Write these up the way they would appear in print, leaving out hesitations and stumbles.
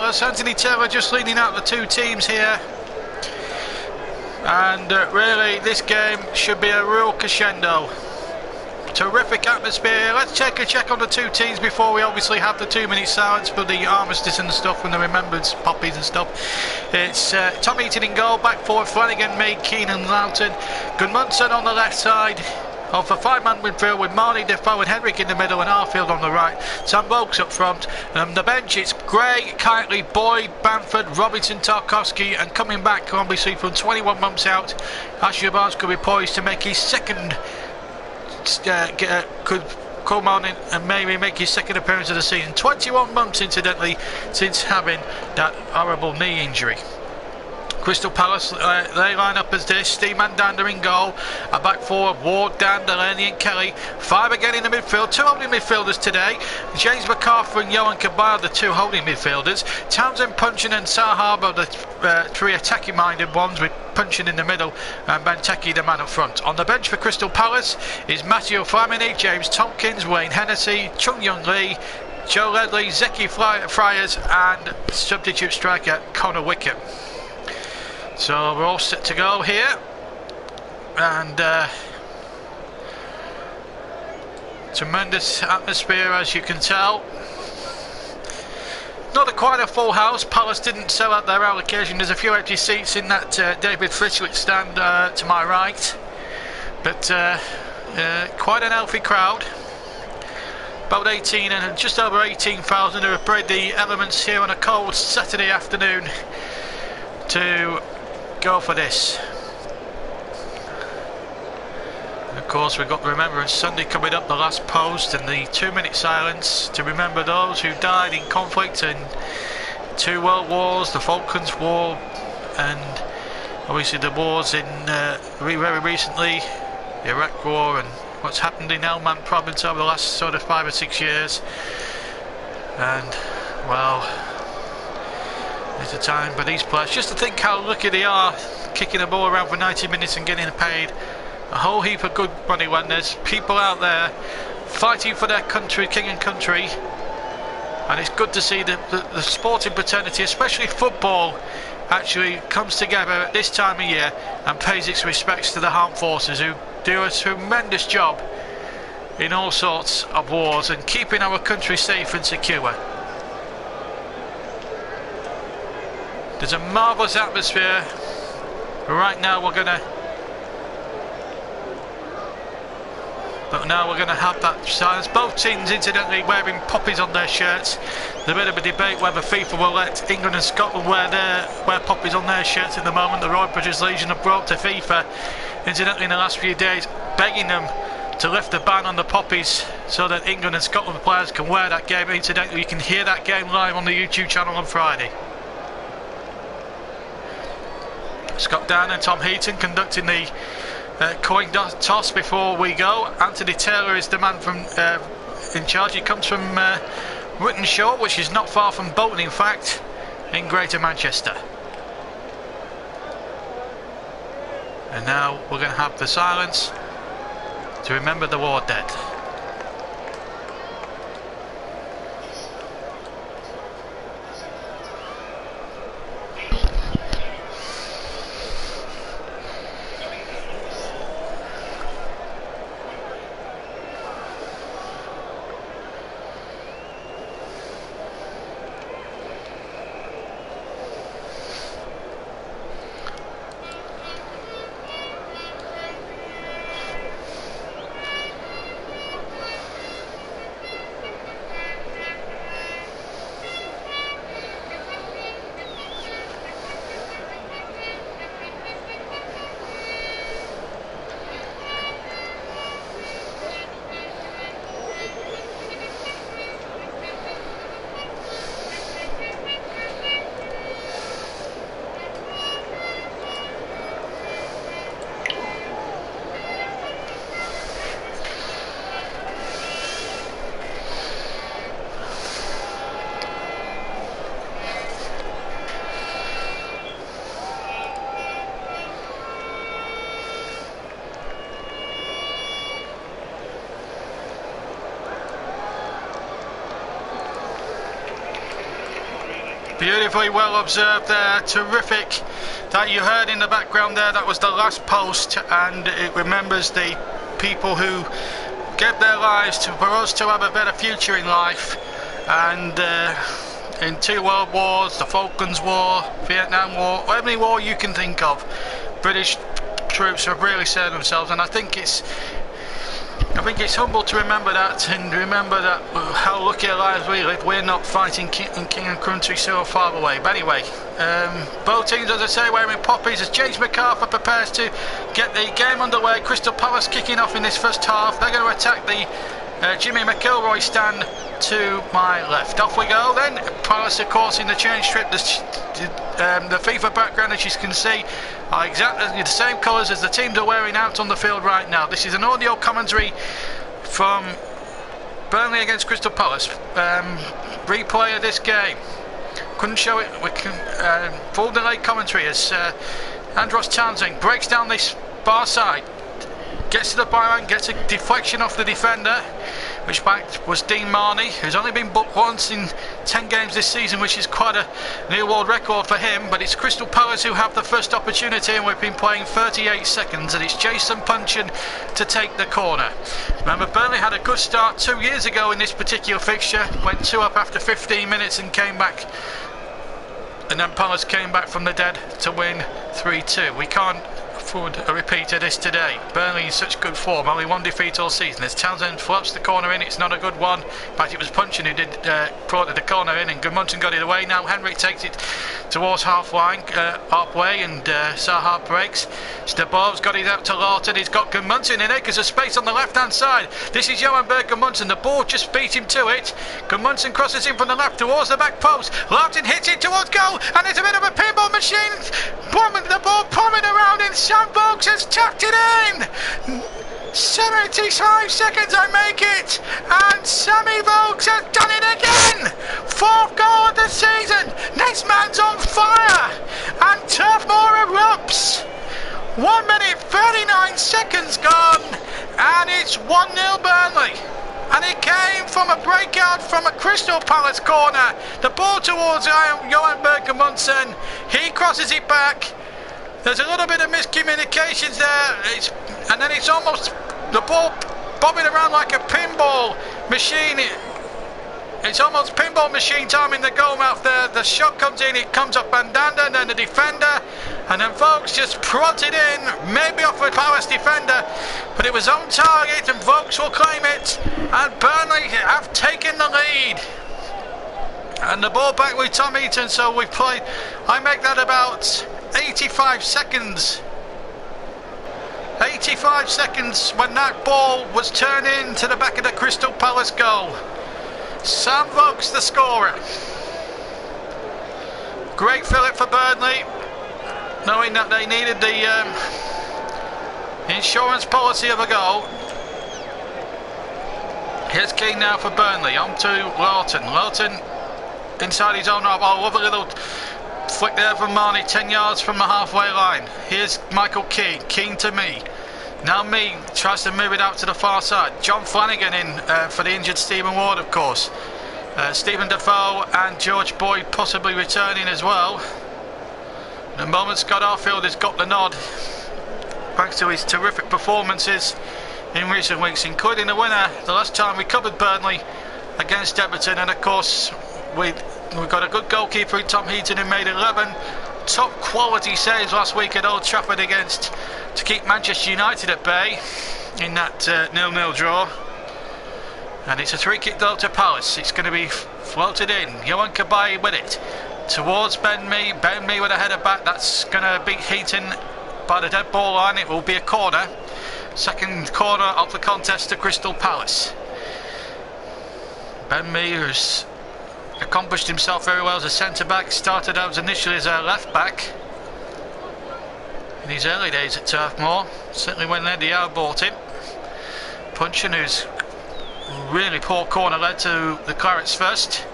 Palace. Anthony Taylor just leading out the two teams here. And really, this game should be a real crescendo. Terrific atmosphere. Let's take a check on the two teams before we obviously have the 2-minute silence for the armistice and stuff and the remembrance poppies and stuff. It's Tom Eaton in goal, back forward Flanagan, Mead, Keenan, Loughton, Gudmundsson on the left side of a 5-man midfield with Marnie, Defoe and Henrik in the middle and Arfield on the right. Sam Vokes up front. The bench, it's Gray, Kitely, Boyd, Bamford, Robinson, Tarkowski, and coming back obviously from 21 months out, Ashley Barnes could be poised to make his second could come on in and maybe make his second appearance of the season. 21 months incidentally since having that horrible knee injury. Crystal Palace, they line up as this: Steve Mandander in goal, a back four, Ward, Dan, Delaney and Kelly, 5 again in the midfield, 2 holding midfielders today, James McArthur and Johan Kabaya, the 2 holding midfielders, Townsend, Punchin and Sahab are the 3 attacking minded ones, with Punchin in the middle and Benteke the man up front. On the bench for Crystal Palace is Matteo Flamini, James Tompkins, Wayne Hennessy, Chung Young Lee, Joe Ledley, Zeki Friars and substitute striker Connor Wickham. So we're all set to go here, and tremendous atmosphere as you can tell. Not quite a full house. Palace didn't sell out their allocation. There's a few empty seats in that David Frischwitz stand to my right, but quite an healthy crowd. About 18 and just over 18,000 who have braved the elements here on a cold Saturday afternoon to go for this. And of course we've got Remembrance Sunday coming up, the last post and the 2-minute silence to remember those who died in conflict in 2 world wars, the Falklands War and obviously the wars in very recently, the Iraq War and what's happened in Helmand province over the last sort of 5 or 6 years. And well, it's a time for these players just to think how lucky they are, kicking the ball around for 90 minutes and getting paid a whole heap of good money when there's people out there fighting for their country, king and country. And it's good to see the sporting fraternity, especially football, actually comes together at this time of year and pays its respects to the armed forces who do a tremendous job in all sorts of wars and keeping our country safe and secure. There's a marvellous atmosphere. Right now we're gonna have that silence. Both teams incidentally wearing poppies on their shirts. There's a bit of a debate whether FIFA will let England and Scotland wear poppies on their shirts at the moment. The Royal British Legion have brought to FIFA incidentally in the last few days, begging them to lift the ban on the poppies so that England and Scotland players can wear that game. Incidentally, you can hear that game live on the YouTube channel on Friday. Scott Down and Tom Heaton conducting the coin toss before we go. Anthony Taylor is the man from in charge. He comes from Rittenshaw, which is not far from Bolton in fact, in Greater Manchester. And now we're going to have the silence to remember the war dead. Beautifully well observed there, terrific. That you heard in the background there, that was the last post, and it remembers the people who gave their lives for us to have a better future in life. And in 2 world wars, the Falklands War, Vietnam War, every war you can think of, British troops have really served themselves, and I think it's humble to remember that, and remember that how lucky our lives we live. We're not fighting in king and country so far away. But anyway, both teams, as I say, wearing poppies as James MacArthur prepares to get the game underway. Crystal Palace kicking off in this first half. They're going to attack the Jimmy McIlroy stand to my left. Off we go then. Palace, of course, in the change strip. The FIFA background, as you can see, are exactly the same colours as the teams are wearing out on the field right now. This is an audio commentary from Burnley against Crystal Palace. Replay of this game. Couldn't show it. We can full delay commentary as Andros Townsend breaks down this far side, gets to the byline, gets a deflection off the defender, which back was Dean Marney, who's only been booked once in 10 games this season, which is quite a new world record for him. But it's Crystal Palace who have the first opportunity, and we've been playing 38 seconds, and it's Jason Punchin to take the corner. Remember, Burnley had a good start 2 years ago in this particular fixture, went 2 up after 15 minutes and came back, and then Palace came back from the dead to win 3-2. We can't afford a repeat of this today. Burnley in such good form, only 1 defeat all season. As Townsend floats the corner in, it's not a good one. In fact, it was Punchin who did brought the corner in, and Gudmundsson got it away. Now Henrik takes it towards halfway, and Saha breaks. Stabov's got it out to Lawton. He's got Gudmundsson in it because of space on the left-hand side. This is Johan Berg Gudmundsson. The ball just beat him to it. Gudmundsson crosses in from the left towards the back post. Lawton hits it towards goal, and it's a bit of a pinball machine. The ball pouring around inside. Vokes has tucked it in. 75 seconds, I make it, and Sammy Vokes has done it again. 4th goal of the season. This man's on fire, and Turfmoor erupts. 1 minute 39 seconds gone, and it's 1-0 Burnley. And it came from a breakout from a Crystal Palace corner. The ball towards Johan Berg Gudmundsson. He crosses it back. There's a little bit of miscommunications there, and then it's almost the ball bobbing around like a pinball machine. It's almost pinball machine time in the goal mouth there. The shot comes in, it comes up Bandanda, and then the defender, and then Vokes just prods it in, maybe off a Palace defender, but it was on target, and Vokes will claim it, and Burnley have taken the lead. And the ball back with Tom Eaton, so we play. I make that about 85 seconds. 85 seconds when that ball was turned into the back of the Crystal Palace goal. Sam Vokes the scorer. Great fillip for Burnley, knowing that they needed the insurance policy of a goal. Here's Keane now for Burnley, on to Lawton. Lawton inside his own half. Oh, love a little flick there from Marnie, 10 yards from the halfway line. Here's Michael Keane, Keane to me. Now me tries to move it out to the far side. John Flanagan in for the injured Stephen Ward, of course. Stephen Defoe and George Boyd possibly returning as well. The moment Scott Arfield has got the nod, thanks to his terrific performances in recent weeks, including the winner the last time we covered Burnley against Everton, and of course we've got a good goalkeeper in Tom Heaton, who made 11 top quality saves last week at Old Trafford to keep Manchester United at bay in that 0-0 draw. And it's a free kick though to Palace. It's going to be floated in. Johan Cabaye with it towards Ben Mee. Ben Mee with a header back. That's going to beat Heaton by the dead ball line. It will be a corner. Second corner of the contest to Crystal Palace. Ben Mee, who's accomplished himself very well as a centre-back, started out initially as a left-back in his early days at Turfmoor, certainly when Eddie Howe bought him. Punchin, who's really poor corner, led to the Clarets first.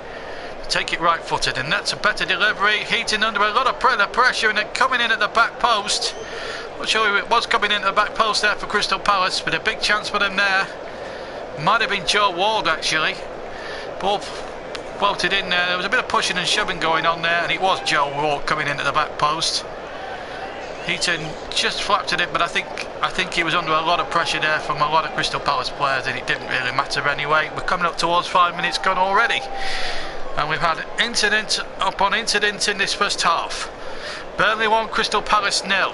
Take it right-footed, and that's a better delivery. Heating under a lot of pressure, and then coming in at the back post. Not sure who it was coming in at the back post there for Crystal Palace, but a big chance for them there. Might have been Joe Ward actually. Ball floated in there. There was a bit of pushing and shoving going on there, and it was Joe Ward coming into the back post. Heaton just flapped at it, but I think he was under a lot of pressure there from a lot of Crystal Palace players, and it didn't really matter anyway. We're coming up towards 5 minutes gone already, and we've had incident upon incident in this first half. Burnley 1, Crystal Palace 0.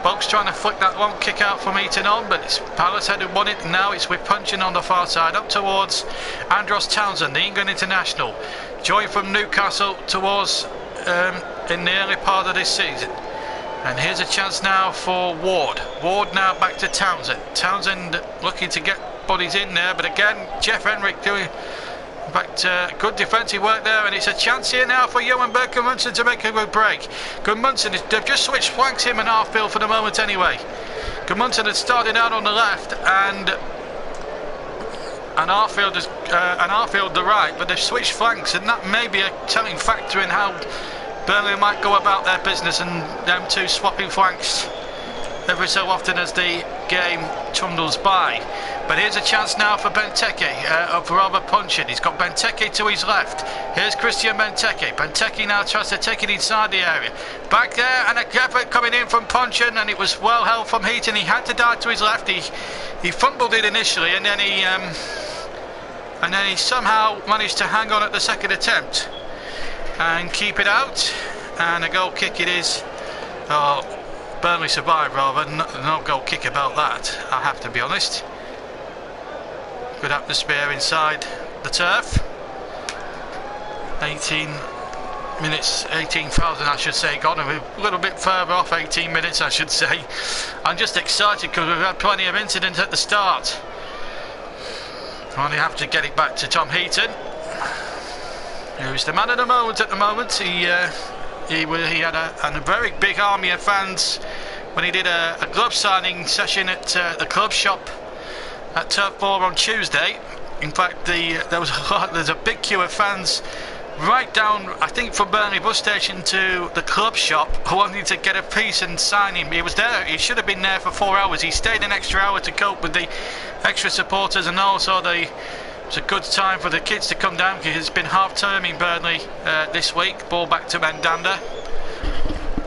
Boak's trying to flick that long kick out from Eaton on, but it's Palace had won it, and now it's with punching on the far side up towards Andros Townsend, the England international. Joy from Newcastle towards in the early part of this season. And here's a chance now for Ward. Ward now back to Townsend. Townsend looking to get bodies in there, but again, Jeff Henrik doing back to good defensive work there, and it's a chance here now for Johan Berker-Munson to make a good break. Gudmundsson, they've just switched flanks him and Arfield for the moment anyway. Gudmundsson had started out on the left and Arfield the right, but they've switched flanks, and that may be a telling factor in how Burnley might go about their business, and them two swapping flanks every so often as the game trundles by. But here's a chance now for Benteke of Robert Punchin. He's got Benteke to his left. Here's Christian Benteke. Benteke now tries to take it inside the area. Back there, and a effort coming in from Punchin, and it was well held from Heaton. He had to dive to his left. He fumbled it initially, and then he somehow managed to hang on at the second attempt and keep it out, and a goal kick it is. Burnley survived rather, no goal kick about that, I have to be honest. Good atmosphere inside the turf. 18 minutes, 18,000 I should say gone, and we're a little bit further off 18 minutes I should say. I'm just excited because we've had plenty of incidents at the start. Only have to get it back to Tom Heaton, who's the man of the moment at the moment. He had a very big army of fans when he did a glove signing session at the club shop at Turf 4 on Tuesday. In fact, there's a big queue of fans right down, I think, from Burnley bus station to the club shop, who wanted to get a piece and sign him. He was there. He should have been there for 4 hours. He stayed an extra hour to cope with the extra supporters, and also it's a good time for the kids to come down because it's been half term in Burnley this week. Ball back to Mandanda,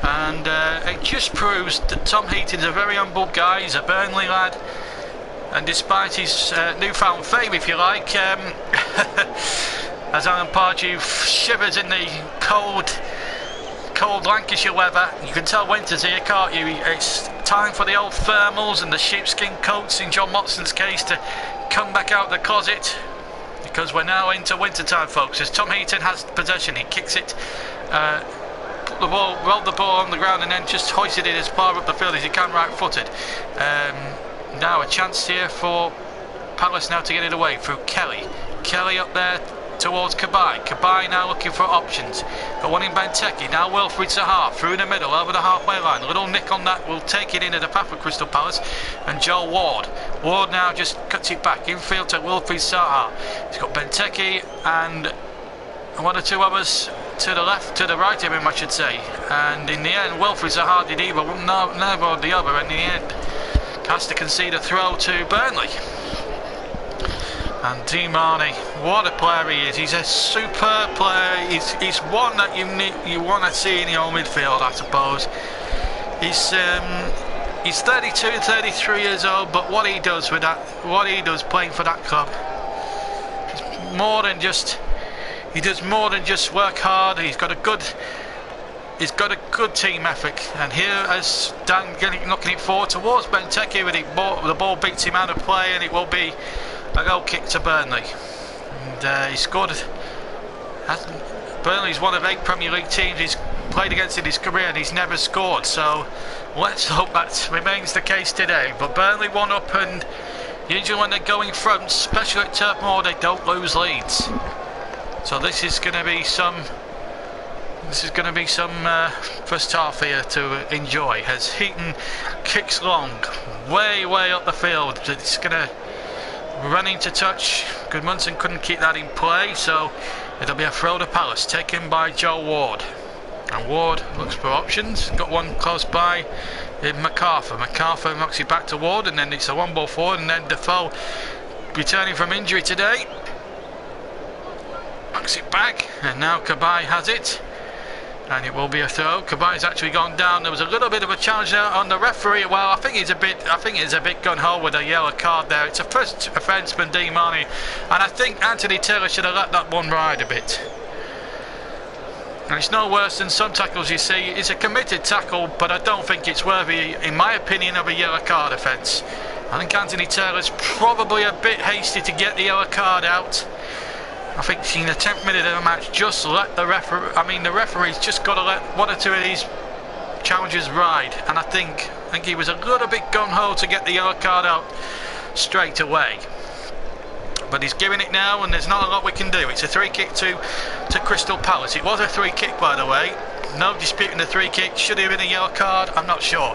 and it just proves that Tom Heaton's a very humble guy. He's a Burnley lad, and despite his newfound fame, if you like, as Alan Pardew shivers in the cold Lancashire weather, you can tell winter's here, can't you? It's time for the old thermals and the sheepskin coats, in John Motson's case, to come back out the closet, because we're now into winter time, folks. As Tom Heaton has possession, he kicks it, rolled the ball on the ground, and then just hoisted it as far up the field as he can, right-footed. Now a chance here for Palace now to get it away through Kelly. Kelly up there towards Cabaye. Cabaye now looking for options. Got one in Benteke. Now Wilfried Zaha through the middle over the halfway line. A little nick on that will take it into the path of Crystal Palace. And Joel Ward. Ward now just cuts it back infield to Wilfried Zaha. He's got Benteke and one or two others to the left, to the right of him, I should say. And in the end, Wilfried Zaha did neither or the other, and in the end has to concede a throw to Burnley. And Di Marni, what a player he is. He's a superb player. He's one that you want to see in your midfield, I suppose. He's 32, 33 years old, but what he does playing for that club, is more than just. He does more than just work hard. He's got a good team ethic. And here, as Dan knocking it forward towards Benteke, the ball beats him out of play, and it will be a goal kick to Burnley. And he scored. Burnley's one of 8 Premier League teams he's played against in his career, and he's never scored. So let's hope that remains the case today. But Burnley 1 up, and usually when they're going front, especially at Turf Moor, they don't lose leads. So this is going to be some. First half here to enjoy, as Heaton kicks long, way up the field. It's going to run into touch. Gudmundsson couldn't keep that in play, so it'll be a throw to Palace, taken by Joe Ward. And Ward looks for options. Got one close by in MacArthur. MacArthur knocks it back to Ward, and then it's a 1 ball forward, and then Defoe returning from injury today. backs it back, and now Cabaye has it, and it will be a throw. Cabaye's actually gone down. There was a little bit of a challenge there on the referee. Well, I think he's a bit gun ho with a yellow card there. It's a first offence from Di Marni, and I think Anthony Taylor should have let that one ride a bit. And it's no worse than some tackles you see. It's a committed tackle, but I don't think it's worthy, in my opinion, of a yellow card offence. I think Anthony Taylor's probably a bit hasty to get the yellow card out. I think in the 10th minute of the match, just let the referee. I mean, the referee's just got to let one or two of these challenges ride. And I think he was a little bit gung ho to get the yellow card out straight away. But he's giving it now, and there's not a lot we can do. It's a free kick to Crystal Palace. It was a free kick, by the way. No disputing the free kick. Should it have been a yellow card? I'm not sure.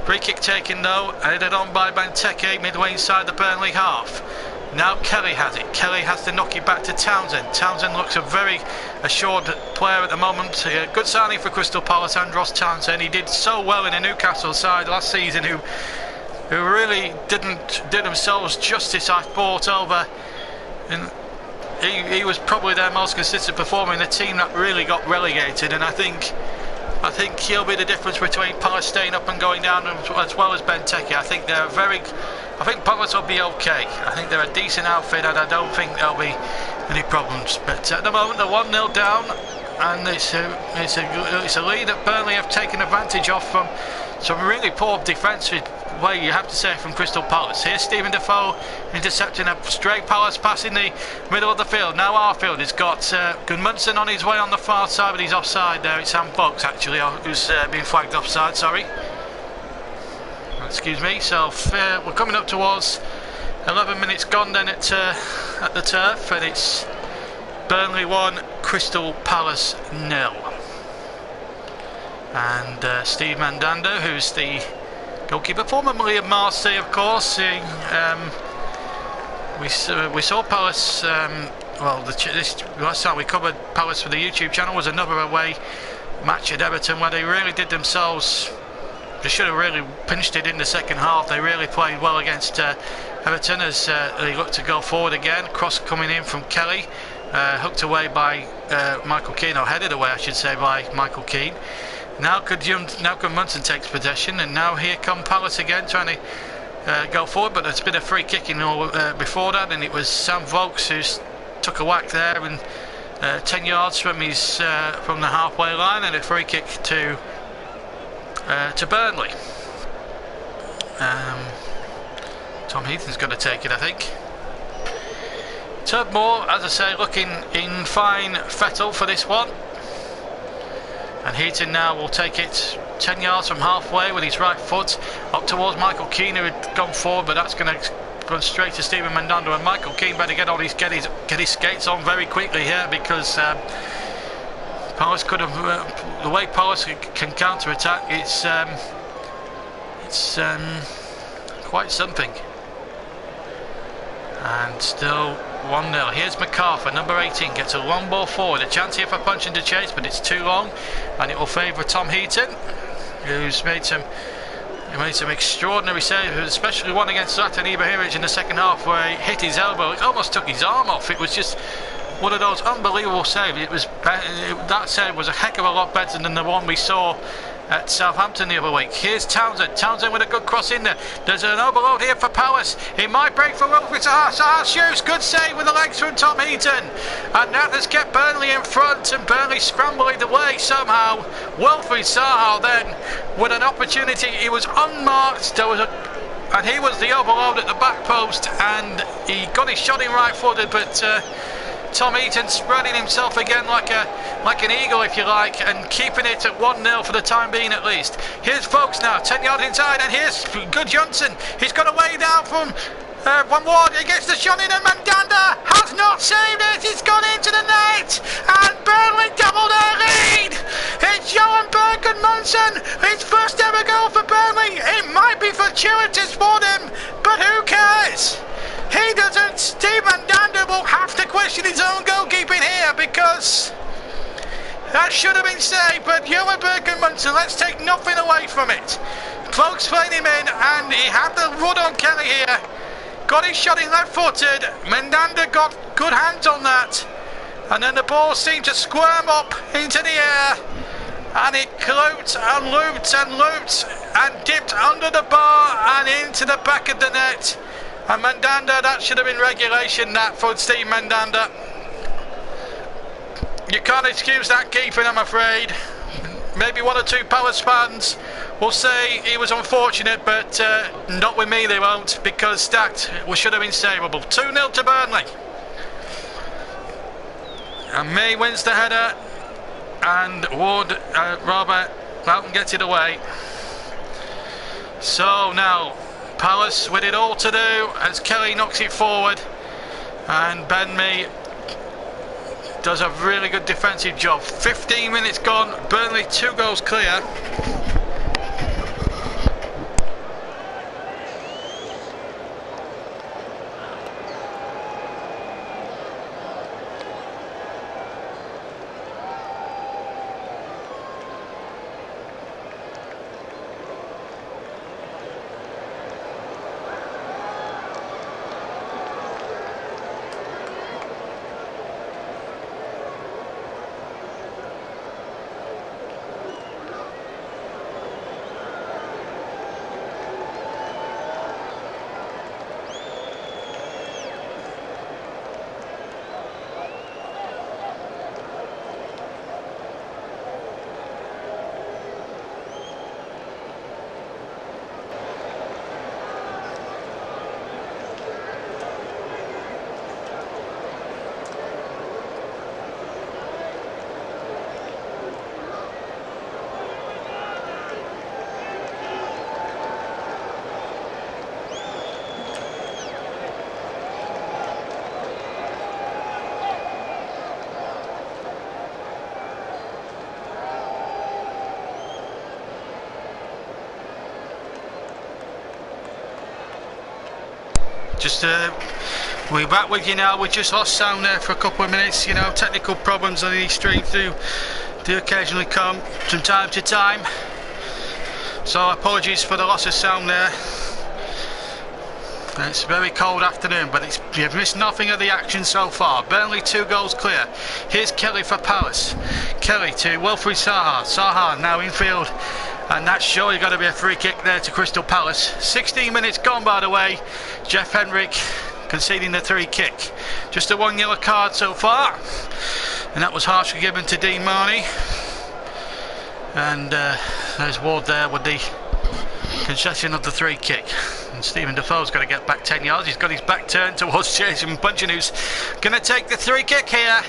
Free kick taken though, headed on by Benteke midway inside the Burnley half. Now Kelly has it. Kelly has to knock it back to Townsend. Townsend looks a very assured player at the moment. Good signing for Crystal Palace, Andros Townsend. He did so well in the Newcastle side last season, who really didn't do themselves justice, I thought, over. And he was probably their most consistent performer in the team that really got relegated, and I think he'll be the difference between Palace staying up and going down, as well as Benteke. I think Palace will be okay. I think they're a decent outfit, and I don't think there'll be any problems. But at the moment, they're 1-0 down, and it's a lead that Burnley have taken advantage of from some really poor defensive play, you have to say, from Crystal Palace. Here's Stephen Defoe intercepting a stray Palace pass in the middle of the field. Now Arfield has got Gudmundsson on his way on the far side, but he's offside there. It's Sam Vokes actually who's been flagged offside, sorry. Excuse me. So we're coming up towards 11 minutes gone then at the turf, and it's Burnley 1, Crystal Palace 0. And Steve Mandanda, who's the goalkeeper, formerly of Marseille, of course. We saw Palace. This last time we covered Palace for the YouTube channel was another away match at Everton, where they really did themselves. They should have really pinched it in the second half. They really played well against Everton as they looked to go forward again. Cross coming in from Kelly, hooked away by Michael Keane, or headed away, I should say, by Michael Keane. Now Gudmundsson takes possession, and now here come Palace again trying to go forward, but there's been a free kick before that, and it was Sam Vokes who took a whack there, and 10 yards from the halfway line, and a free kick to Burnley. Tom Heaton's going to take it, I think. Tubmore, as I say, looking in fine fettle for this one. And Heaton now will take it 10 yards from halfway with his right foot up towards Michael Keane, who had gone forward, but that's going to go straight to Stephen Mandanda. And Michael Keane better get his skates on very quickly here, because Palace could have the way Palace can counter attack. It's quite something. And still 1-0. Here's MacArthur, number 18, gets a long ball forward. A chance here for punch into chase, but it's too long, and it will favour Tom Heaton, who's made some extraordinary saves, especially one against Zlatan Ibrahimovic in the second half, where he hit his elbow. It almost took his arm off. It was just one of those unbelievable saves. That save was a heck of a lot better than the one we saw at Southampton the other week. Here's Townsend. Townsend with a good cross in there. There's an overload here for Palace. It might break for Wilfried Zaha. Shoots. Good save with the legs from Tom Heaton. And that has kept Burnley in front, and Burnley scrambling away somehow. Wilfried Zaha then with an opportunity. He was unmarked. And he was the overload at the back post, and he got his shot in right footed, but Tom Heaton spreading himself again like an eagle, if you like, and keeping it at 1-0 for the time being at least. Here's Vokes now, 10 yards inside, and here's Gudmundsson. He's got away down from one ward. He gets the shot in, and Mandanda has not saved it. It's gone into the net, and Burnley double their lead. It's Johan Berg Gudmundsson, his first ever goal for Burnley. It might be fortuitous for them, but who cares? He doesn't. Steve Mandanda will have to question his own goalkeeping here, because that should have been saved. But Johan Berg Gudmundsson, let's take nothing away from it. Vokes played him in, and he had the wood on Kelly here. Got his shot in left-footed. Mandanda got good hands on that, and then the ball seemed to squirm up into the air, and it looped and looped and looped and dipped under the bar and into the back of the net. And Mandanda, that should have been regulation, that, for Steve Mandanda. You can't excuse that keeping, I'm afraid. Maybe one or two Palace fans will say he was unfortunate, but not with me they won't, because that should have been savable. 2-0 to Burnley. And May wins the header, and Ward, Robert Loughton gets it away. So now Palace with it all to do as Kelly knocks it forward, and Ben Mee does a really good defensive job. 15 minutes gone, Burnley 2 goals clear. We're back with you now. We just lost sound there for a couple of minutes. You know, technical problems on these streams do occasionally come from time to time. So apologies for the loss of sound there. It's a very cold afternoon, but you've missed nothing of the action so far. Burnley 2 goals clear. Here's Kelly for Palace. Kelly to Wilfried Zaha. Zaha now infield. And that's surely got to be a free kick there to Crystal Palace. 16 minutes gone, by the way. Jeff Hendrick conceding the 3 kick. Just a 1 yellow card so far. And that was harshly given to Dean Marney. And there's Ward there with the concession of the 3 kick. And Stephen Defoe's got to get back 10 yards. He's got his back turned towards Jason Bunchen, who's going to take the 3 kick here.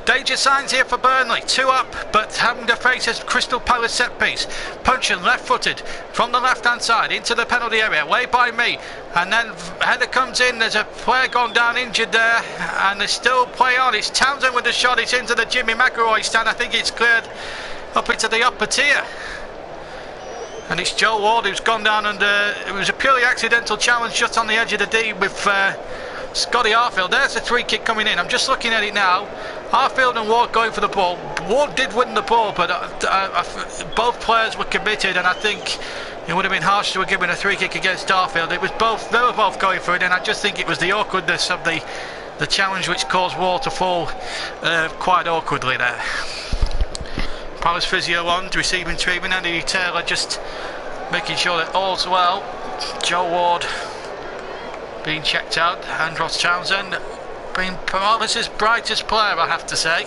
Danger signs here for Burnley. 2 up, but having to face a Crystal Palace set piece. Puncheon left-footed from the left-hand side into the penalty area, way by me. And then header comes in. There's a player gone down injured there, and there's still play on. It's Townsend with the shot. It's into the Jimmy McIlroy stand. I think it's cleared up into the upper tier. And it's Joe Ward who's gone down under. It was a purely accidental challenge just on the edge of the D with Scotty Arfield. There's the 3 kick coming in. I'm just looking at it now. Arfield and Ward going for the ball. Ward did win the ball, but both players were committed, and I think it would have been harsh to have given a 3 kick against Arfield. It was both. They were both going for it, and I just think it was the awkwardness of the challenge which caused Ward to fall quite awkwardly there. Palace physio on, receiving treatment. Andy Taylor just making sure that all's well. Joe Ward being checked out. Andros Townsend been Palace's brightest player, I have to say,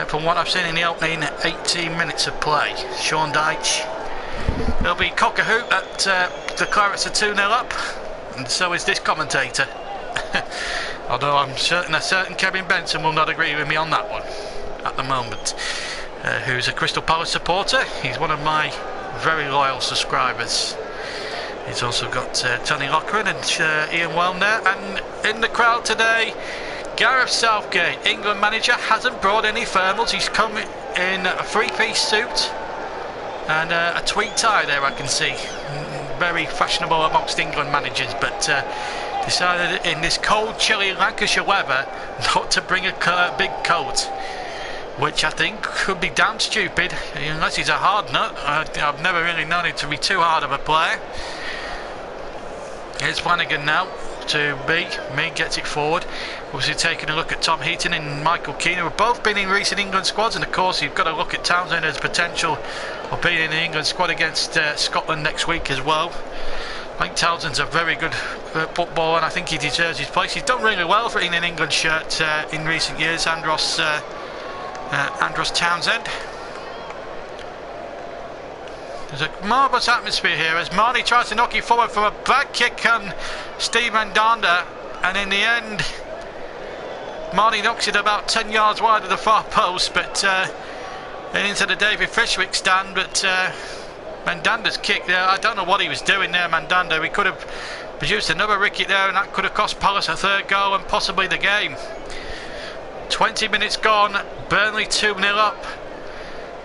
from what I've seen in the opening 18 minutes of play. Sean Dyche. There'll be cock-a-hoot that the Clarets are 2-0 up, and so is this commentator. Although I'm certain a certain Kevin Benson will not agree with me on that one at the moment, who's a Crystal Palace supporter. He's one of my very loyal subscribers. He's also got Tony Lochran and Ian Wellner. And in the crowd today, Gareth Southgate, England manager, hasn't brought any thermals. He's come in a 3-piece suit and a tweed tie there, I can see. Very fashionable amongst England managers, but decided in this cold, chilly Lancashire weather not to bring a big coat, which I think could be damn stupid, unless he's a hard nut. I've never really known him to be too hard of a player. Here's Flanagan now, to Me. Me gets it forward. Obviously taking a look at Tom Heaton and Michael Keane, who have both been in recent England squads, and of course you've got to look at Townsend as potential of being in the England squad against Scotland next week as well. I think Townsend's a very good footballer, and I think he deserves his place. He's done really well for in an England shirt in recent years, Andros Townsend. There's a marvellous atmosphere here as Marnie tries to knock it forward from a bad kick on Steve Mandanda, and in the end Marnie knocks it about 10 yards wide of the far post, but into the David Fishwick stand. But Mandanda's kick there, I don't know what he was doing there, Mandanda. He could have produced another wicket there, and that could have cost Palace a third goal and possibly the game. 20 minutes gone, Burnley 2-0 up,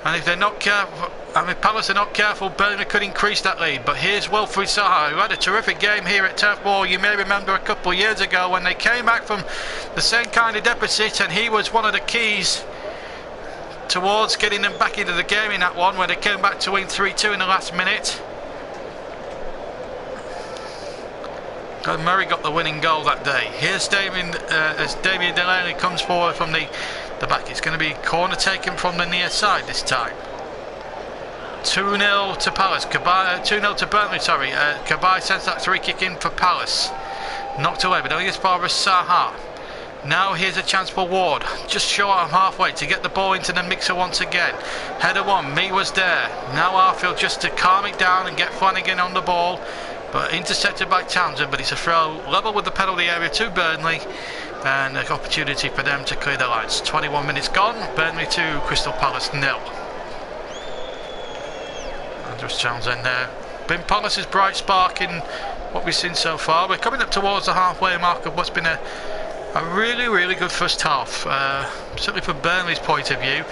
and if they're not careful, if Palace are not careful, Burnley could increase that lead. But here's Wilfried Zaha, who had a terrific game here at Turf Moor. You may remember a couple of years ago when they came back from the same kind of deficit, and he was one of the keys towards getting them back into the game in that one, where they came back to win 3-2 in the last minute. Murray got the winning goal that day. Here's Damien, as Damien Delaney comes forward from the back. It's going to be corner taken from the near side this time. 2-0 to Palace. 2-0 to Burnley, sorry. Cabaye sends that free kick in for Palace. Knocked away, but only as far as Zaha. Now here's a chance for Ward, just short of halfway to get the ball into the mixer once again. Header one, Me was there. Now Arfield just to calm it down and get Flanagan on the ball, but intercepted by Townsend. But it's a throw level with the penalty area to Burnley, and an opportunity for them to clear the lines. 21 minutes gone, Burnley 2, Crystal Palace 0. Andros Townsend there. Been Palace's bright spark in what we've seen so far. We're coming up towards the halfway mark of what's been a really good first half. Certainly from Burnley's point of view,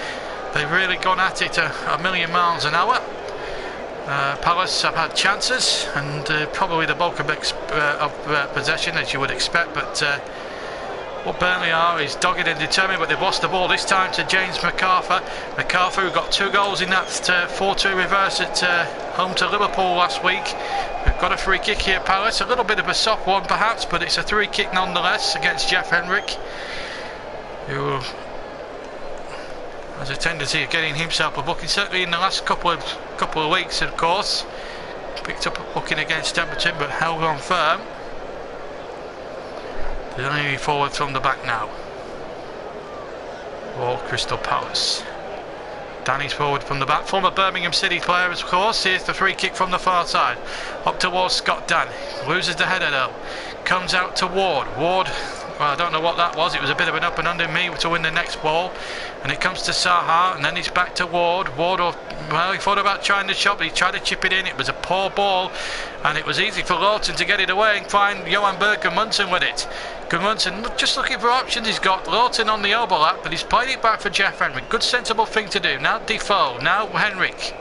they've really gone at it a million miles an hour. Palace have had chances, and probably the bulk of possession, as you would expect, but what Burnley are is dogged and determined. But they've lost the ball this time to James McArthur, who got 2 goals in that 4-2 reverse at home to Liverpool last week. We've got a free kick here, Palace. A little bit of a soft one perhaps, but it's a free kick nonetheless against Jeff Henrik, who has a tendency of getting himself a booking. Certainly in the last couple of weeks, of course, picked up a booking against Templeton, but held on firm. They're only forward from the back now. All Crystal Palace. Danny's forward from the back. Former Birmingham City player, of course. Here's the free kick from the far side. Up towards Scott Dann. Loses the header though. Comes out to Ward. Ward, well, I don't know what that was. It was a bit of an up and under Me to win the next ball. And it comes to Zaha, and then it's back to Ward. Ward, well, he thought about trying the shot, but he tried to chip it in. It was a poor ball, and it was easy for Lawton to get it away and find Johan Berg Gudmundsson with it. Gudmundsson just looking for options. He's got Lawton on the overlap, but he's played it back for Jeff Henrik. Good sensible thing to do. Now Defoe, now Henrik,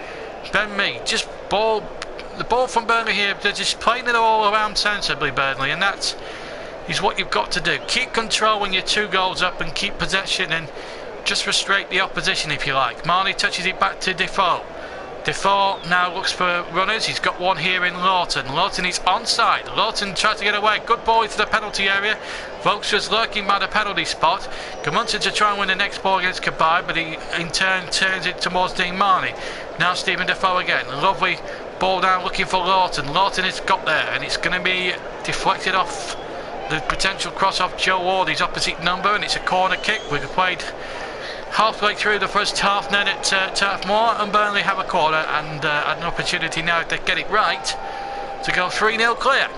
then Me. Just the ball from Burnley here. They're just playing it all around sensibly, Burnley, and that is what you've got to do. Keep control when you're 2 goals up, and keep possession, and just frustrate the opposition if you like. Marnie touches it back to Defoe. Defoe now looks for runners. He's got one here in Lawton. Lawton is onside. Lawton tries to get away. Good ball into the penalty area. Vokes was lurking by the penalty spot. Gudmundsson to try and win the next ball against Cabaye, but he in turn turns it towards Dean Marnie. Now Stephen Defoe again. Lovely ball down looking for Lawton. Lawton has got there, and it's going to be deflected off the potential cross off Joe Ward, his opposite number, and it's a corner kick. We've played halfway through the first half then at Turf Moor, and Burnley have a corner and an opportunity now if they get it right to go 3-0 clear.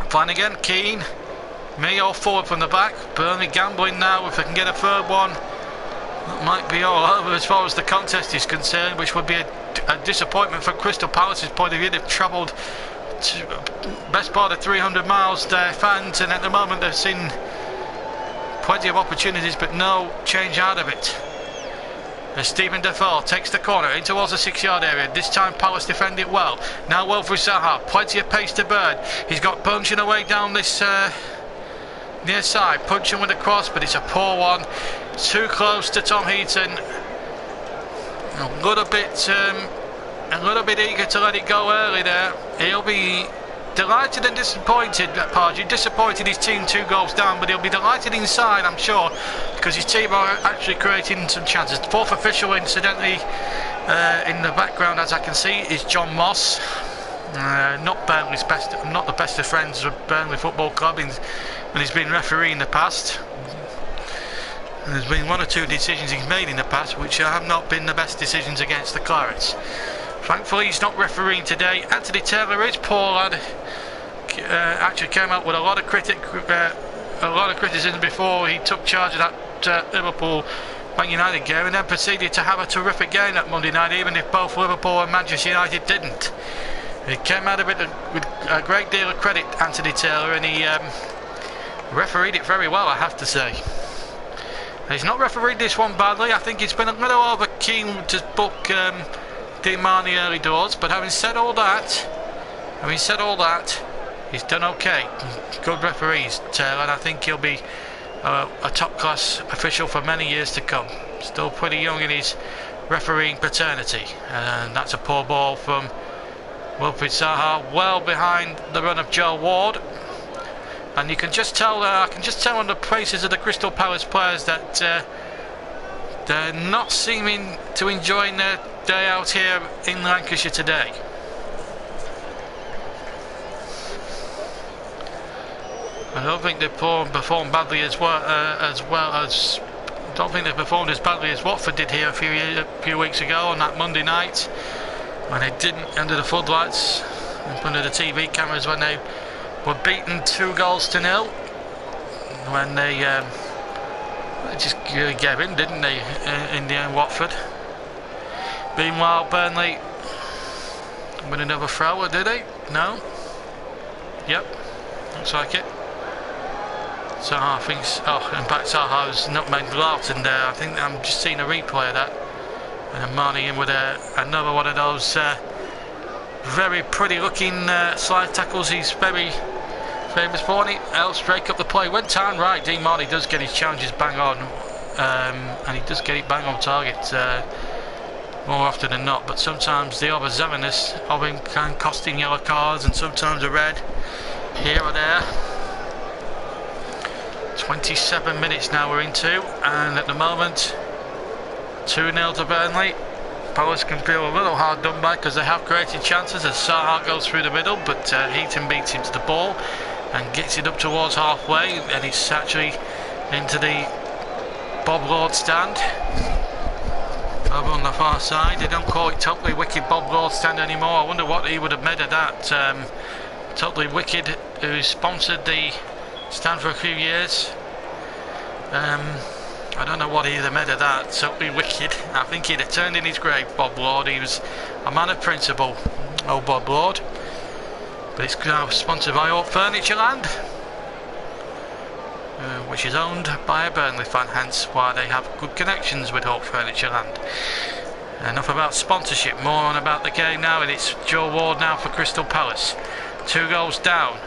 Flanagan, Keane, Me all forward from the back. Burnley gambling now if they can get a third one. That might be all over as far as the contest is concerned, which would be a disappointment from Crystal Palace's point of view. They've travelled best part of 300 miles, their fans, and at the moment they've seen plenty of opportunities but no change out of it. As Stephen Defoe takes the corner in towards the 6-yard area. This time Palace defend it well. Now Wilfried Zaha, plenty of pace to Bird. He's got punching away down this near side, punching with a cross, but it's a poor one. Too close to Tom Heaton. A little bit eager to let it go early there. He'll be delighted and disappointed. Pardew disappointed his team 2 goals down, but he'll be delighted inside, I'm sure, because his team are actually creating some chances. The 4th official, incidentally, in the background, as I can see, is John Moss. Not Burnley's best, not the best of friends of Burnley Football Club, and he's been referee in the past. And there's been 1 or 2 decisions he's made in the past which have not been the best decisions against the Clarets. Thankfully he's not refereeing today. Anthony Taylor is poor lad. Actually came out with a lot of criticism before he took charge of that Liverpool Man United game, and then proceeded to have a terrific game that Monday night, even if both Liverpool and Manchester United didn't. He came out of it with a great deal of credit, Anthony Taylor, and he refereed it very well, I have to say. He's not refereed this one badly. I think he's been a little over keen to book Di Marni early doors, but having said all that, he's done okay. Good referees, Taylor, and I think he'll be a top-class official for many years to come. Still pretty young in his refereeing paternity, and that's a poor ball from Wilfried Zaha, well behind the run of Joe Ward. And you can just tell, I can just tell on the faces of the Crystal Palace players that they're not seeming to enjoy their day out here in Lancashire today. I don't think they performed badly as well as. I don't think they performed as badly as Watford did here a few weeks ago on that Monday night, when they didn't, under the floodlights, under the TV cameras, when they were beaten 2-0 when they just gave in, didn't they, in the end, Watford. Meanwhile, Burnley with another throw, did they? No? Yep, looks like it. Zaha thinks, oh, in fact Zaha's nutmegged Loughton there. I think I'm just seeing a replay of that. And Marnie in with another one of those very pretty looking slide tackles he's very famous for. And he helps break up the play. When time right, Di Marni does get his challenges bang on, and he does get it bang on target more often than not, but sometimes the overzealousness of him can cost him yellow cards and sometimes a red here or there. 27 minutes now we're into, and at the moment 2-0 to Burnley. Palace can feel a little hard done by because they have created chances as Zaha goes through the middle, but Heaton beats him to the ball and gets it up towards halfway, and it's actually into the Bob Lord stand over on the far side. They don't call it Totally Wicked Bob Lord stand anymore. I wonder what he would have made of that. Totally Wicked, who sponsored the stand for a few years. I don't know what he'd have made of that. Totally Wicked. I think he'd have turned in his grave, Bob Lord. He was a man of principle, old Bob Lord. But it's now sponsored by Oak Furniture Land, which is owned by a Burnley fan, hence why they have good connections with Oak Furniture Land. Enough about sponsorship, more on about the game now, and it's Joe Ward now for Crystal Palace. 2 goals down,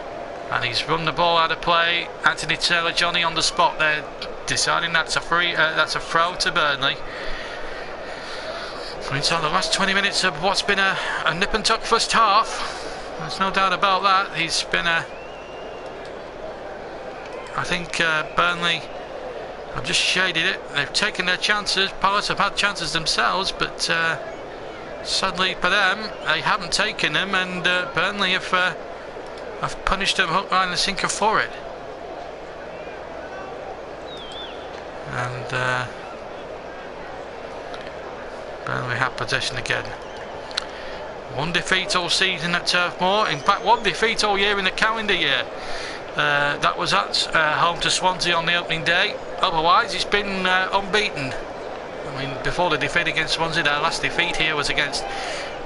and he's run the ball out of play. Anthony Taylor Johnny on the spot there, deciding that's a throw to Burnley. Inside the last 20 minutes of what's been a nip and tuck first half, there's no doubt about that. He's been I think Burnley have just shaded it. They've taken their chances. Palace have had chances themselves, but sadly for them, they haven't taken them, and Burnley have punished them hook, line and sinker for it. And Burnley have possession again. 1 defeat all season at Turf Moor. In fact, 1 defeat all year in the calendar year. That was at home to Swansea on the opening day. Otherwise, it's been unbeaten. I mean, before the defeat against Swansea, their last defeat here was against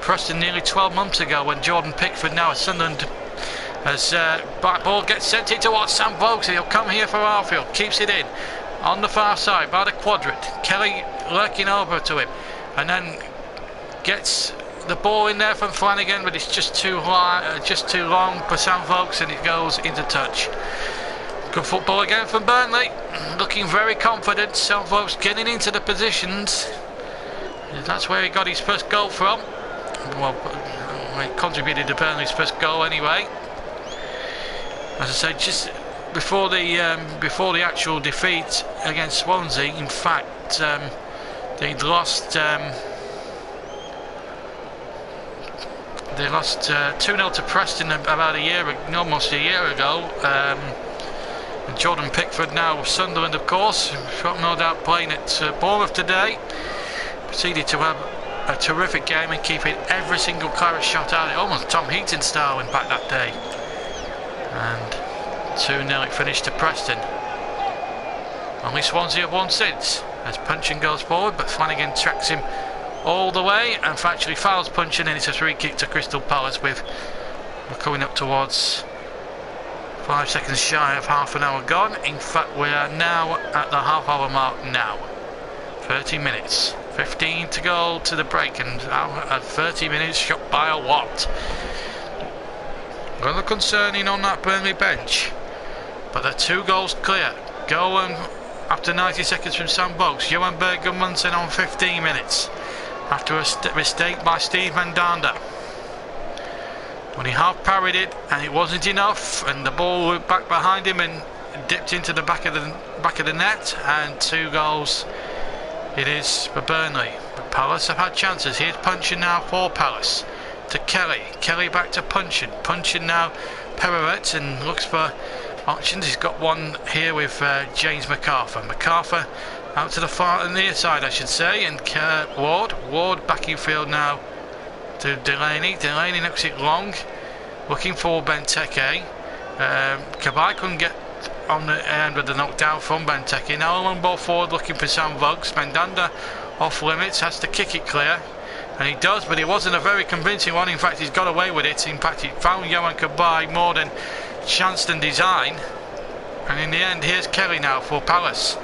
Preston nearly 12 months ago, when Jordan Pickford, now at Sunderland, as back ball gets sent in towards Sam Vokes. He'll come here for Arfield, keeps it in on the far side by the quadrant. Kelly lurking over to him, and then gets the ball in there from Flanagan, but it's just too long for Sam Vokes, and it goes into touch. Good football again from Burnley, looking very confident. Sam Vokes getting into the positions. That's where he got his first goal from. Well, he contributed to Burnley's first goal anyway. as I say, just before the actual defeat against Swansea, in fact, they'd lost. They lost 2-0 to Preston about almost a year ago. And Jordan Pickford now with Sunderland, of course, no doubt playing at Bournemouth today. Proceeded to have a terrific game and keeping every single claret shot out. Almost Tom Heaton style in fact that day. And 2-0 it finished to Preston. Only Swansea have won since, as Punchin goes forward, but Flanagan tracks him all the way and actually fouls Punchin, and it's a free kick to Crystal Palace with we're coming up towards 5 seconds shy of half an hour gone. In fact, we are now at the half hour mark now. 30 minutes, 15 to go to the break, and at 30 minutes shot by a Watt. Rather concerning on that Burnley bench, but they're 2 goals clear. Goal after 90 seconds from Sam Vokes. Johan Berg Gudmundsson on 15 minutes. After a mistake by Steve Mandanda, when he half parried it and it wasn't enough, and the ball went back behind him and dipped into the back of the net, and 2 goals it is for Burnley. But Palace have had chances. Here's Punchin now for Palace to Kelly back to Punchin now Perrott, and looks for options. He's got one here with James McArthur out to the far near side, I should say, and Ward back in field now to Delaney knocks it long, looking for Benteke. Cabaye couldn't get on the end with the knockdown from Benteke. Now a long ball forward looking for Sam Vokes. Mandanda off limits, has to kick it clear, and he does, but it wasn't a very convincing one. In fact, he's got away with it. In fact, he found Johan Cabaye more than chance than design, and in the end here's Kelly now for Palace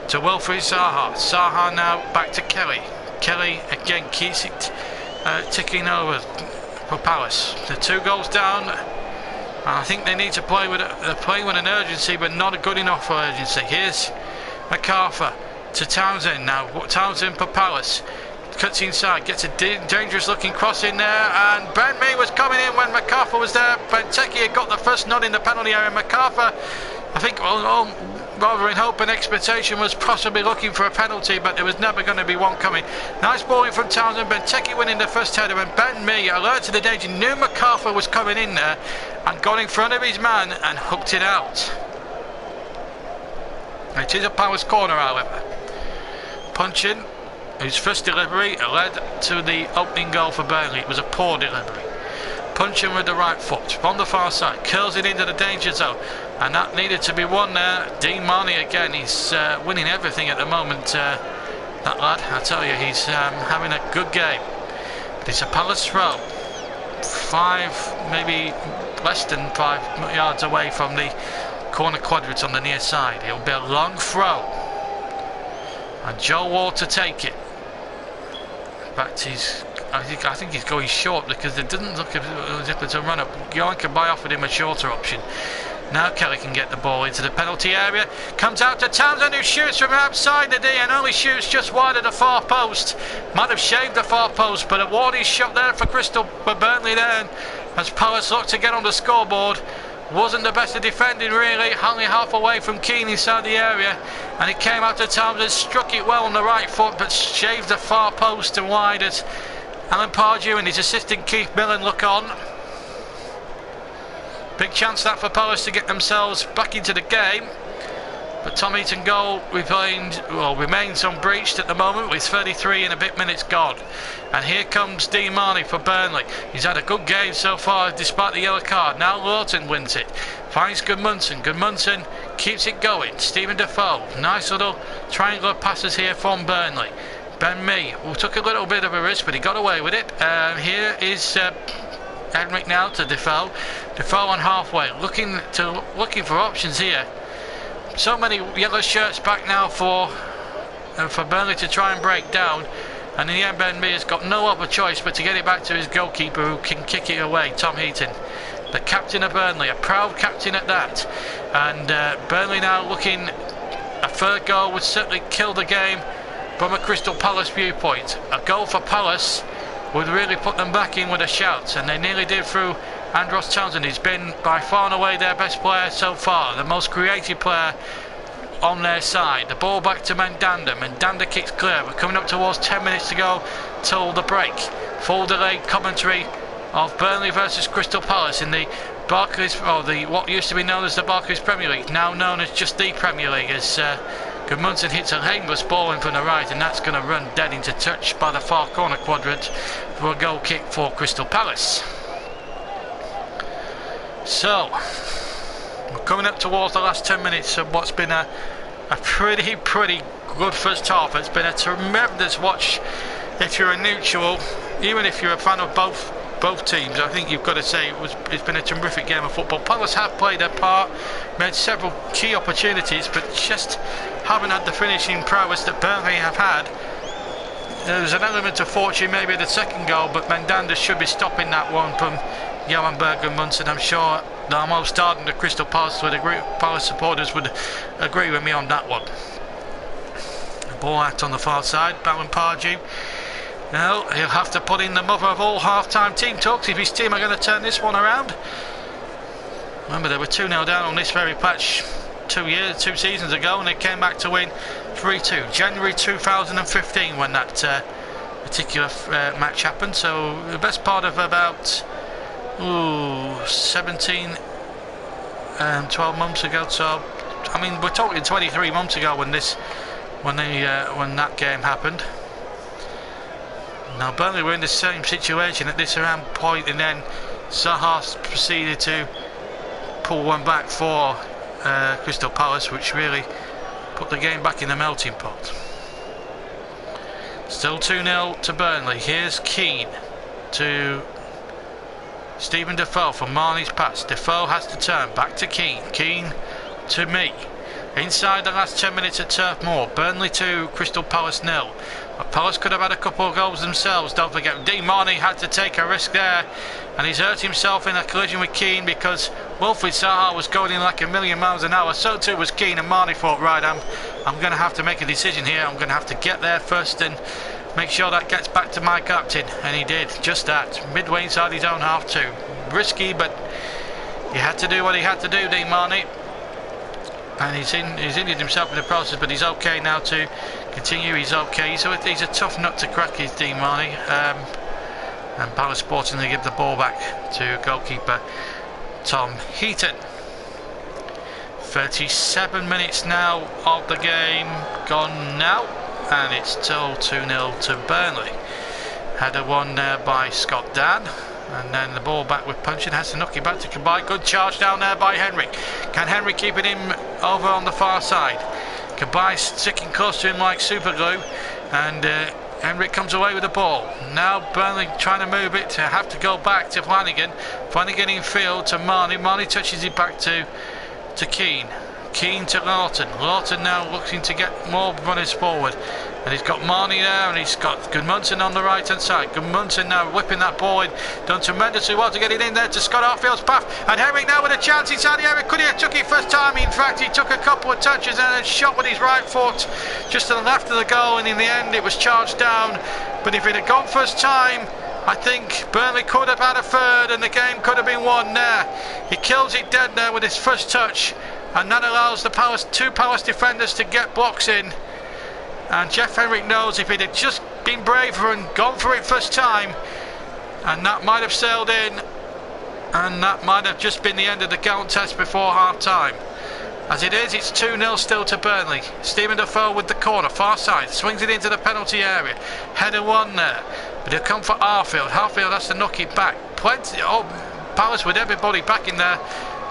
to Wilfried Zaha now back to Kelly again keeps it ticking over for Palace. The 2 goals down, and I think they need to play with they're playing with an urgency, but not a good enough urgency. Here's McArthur to Townsend now. Townsend for Palace, cuts inside, gets a dangerous looking cross in there, and Ben Mee was coming in when McArthur was there. Benteke had got the first nod in the penalty area. McArthur, I think, rather in hope and expectation, was possibly looking for a penalty, but there was never going to be one coming. Nice balling from Townsend. Benteke winning the first header, and Ben Mee, alert to the danger, knew McArthur was coming in there and got in front of his man and hooked it out. It is a Palace corner, however. Punchin, whose first delivery led to the opening goal for Burnley. It was a poor delivery. Punchin with the right foot from the far side, curls it into the danger zone, and that needed to be won there. Dean Marney again, he's winning everything at the moment, that lad. I tell you, he's having a good game. But it's a Palace throw, 5, maybe less than 5 yards away from the corner quadrant on the near side. It'll be a long throw, and Joe Ward to take it. In fact, I think he's going short, because it doesn't look as if it's a run up. Johan Cabaye offered him a shorter option. Now Kelly can get the ball into the penalty area. Comes out to Townsend, who shoots from outside the D and only shoots just wide of the far post. Might have shaved the far post, but a warning shot there for Burnley there, as Palace looked to get on the scoreboard. Wasn't the best of defending really, only half away from Keane inside the area, and it came out to Townsend, struck it well on the right foot, but shaved the far post and wide as Alan Pardew and his assistant Keith Millen look on. Big chance that for Palace to get themselves back into the game, but Tom Heaton goal remains unbreached at the moment with 33 and a bit minutes gone. And here comes Dean Marney for Burnley. He's had a good game so far despite the yellow card. Now Lawton wins it, finds Gudmundsson keeps it going. Stephen Defoe, nice little triangular passes here from Burnley. Ben Mee, who took a little bit of a risk, but he got away with it. Here is Henrik now to Defoe. Defoe on halfway, looking for options here. So many yellow shirts back now for Burnley to try and break down, and in the end Ben Mee has got no other choice but to get it back to his goalkeeper, who can kick it away, Tom Heaton, the captain of Burnley, a proud captain at that. And Burnley now looking, a third goal would certainly kill the game from a Crystal Palace viewpoint. A goal for Palace would really put them back in with a shout, and they nearly did through Andros Townsend. He's been by far and away their best player so far, the most creative player on their side. The ball back to Mandanda. Mandanda kicks clear. We're coming up towards 10 minutes to go till the break. Full delayed commentary of Burnley versus Crystal Palace in the Barclays, or the what used to be known as the Barclays Premier League, now known as just the Premier League, as Gudmundsson hits a aimless ball in from the right, and that's going to run dead into touch by the far corner quadrant for a goal kick for Crystal Palace. So we're coming up towards the last 10 minutes of what's been a pretty good first half. It's been a tremendous watch if you're a neutral, even if you're a fan of both teams. I think you've got to say it's been a terrific game of football. Palace have played their part, made several key opportunities, but just haven't had the finishing prowess that Burnley have had. There's an element of fortune maybe at the second goal, but Mandanda should be stopping that one from Johan Berg and Munson. I'm sure the almost ardent of Crystal Palace supporters would agree with me on that one. The ball out on the far side, Balan Pardew. Now he'll have to put in the mother of all half-time team talks if his team are going to turn this one around. Remember, they were 2-0 down on this very patch 2 seasons ago, and they came back to win 3-2. January 2015 when that particular match happened. So the best part of about 17 12 months ago. So I mean, we're talking 23 months ago when that game happened. Now Burnley were in the same situation at this around point, and then Zaha proceeded to pull one back for Crystal Palace, which really put the game back in the melting pot. Still 2-0 to Burnley. Here's Keane to Stephen Defoe for Marnie's pass. Defoe has to turn back to Keane. Keane to me. Inside the last 10 minutes at Turf Moor. Burnley 2, Crystal Palace 0. Palace could have had a couple of goals themselves, don't forget. Dean Marnie had to take a risk there, and he's hurt himself in a collision with Keane because Wilfried Zaha was going in like a million miles an hour. So too was Keane, and Marnie thought, right, I'm going to have to make a decision here. I'm going to have to get there first and make sure that gets back to my captain, and he did just that, midway inside his own half too. Risky, but he had to do what he had to do, Dean Marnie. And he's injured himself in the process, but he's okay now to continue. He's okay. He's a tough nut to crack, is Dean Marnie. And Palace Sporting, they give the ball back to goalkeeper Tom Heaton. 37 minutes now of the game gone now, and it's still 2-0 to Burnley. Header won there by Scott Dan. And then the ball back with Punchin, has to knock it back to Kabay. Good charge down there by Henrik. Can Henrik keep it in over on the far side? Kabay sticking close to him like super glue, and Henrik comes away with the ball. Now Burnley trying to move it, to have to go back to Flanagan. Flanagan in field to Marnie. Marnie touches it back to Keane. Keane to Lawton. Lawton now looking to get more runners forward. And he's got Marnie there, and he's got Gudmundsson on the right hand side. Gudmundsson now whipping that ball in. Done tremendously well to get it in there to Scott Arfield's path. And Henrik now with a chance inside the area. Could he have took it first time? In fact, he took a couple of touches and then shot with his right foot just to the left of the goal. And in the end, it was charged down. But if it had gone first time, I think Burnley could have had a third, and the game could have been won there. He kills it dead there with his first touch, and that allows the two Palace defenders to get blocks in. And Jeff Henrik knows if he'd have just been braver and gone for it first time, and that might have sailed in, and that might have just been the end of the contest before half time. As it is, it's 2-0 still to Burnley. Stephen Defoe with the corner, far side, swings it into the penalty area. Header one there, but he'll come for Arfield. Arfield has to knock it back. Palace with everybody back in there,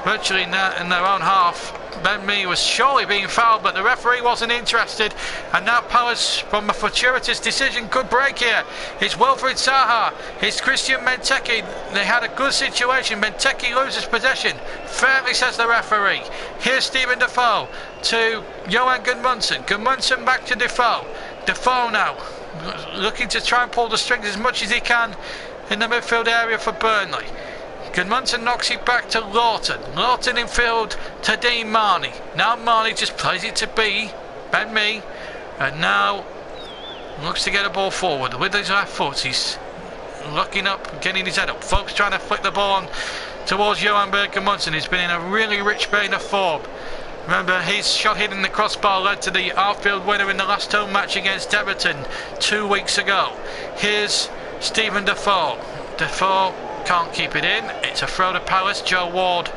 virtually in their own half. Ben Mee was surely being fouled, but the referee wasn't interested, and now Palace, from a fortuitous decision, could break here. It's Wilfried Zaha, it's Christian Benteke. They had a good situation. Benteke loses possession, fairly, says the referee. Here's Stephen Defoe to Johan Gudmundsson. Gudmundsson back to Defoe. Defoe now looking to try and pull the strings as much as he can in the midfield area for Burnley. Gudmundsson knocks it back to Lawton. Lawton in field to Dean Marnie. Now Marnie just plays it to Ben Mee, and now looks to get a ball forward with his left foot. He's looking up, getting his head up. Folks trying to flick the ball on towards Johan Berger-Munson. He's been in a really rich vein of form. Remember, his shot hitting the crossbar led to the outfield winner in the last home match against Everton 2 weeks ago. Here's Stephen Defoe. Defoe can't keep it in. It's a throw to Palace. Joe Ward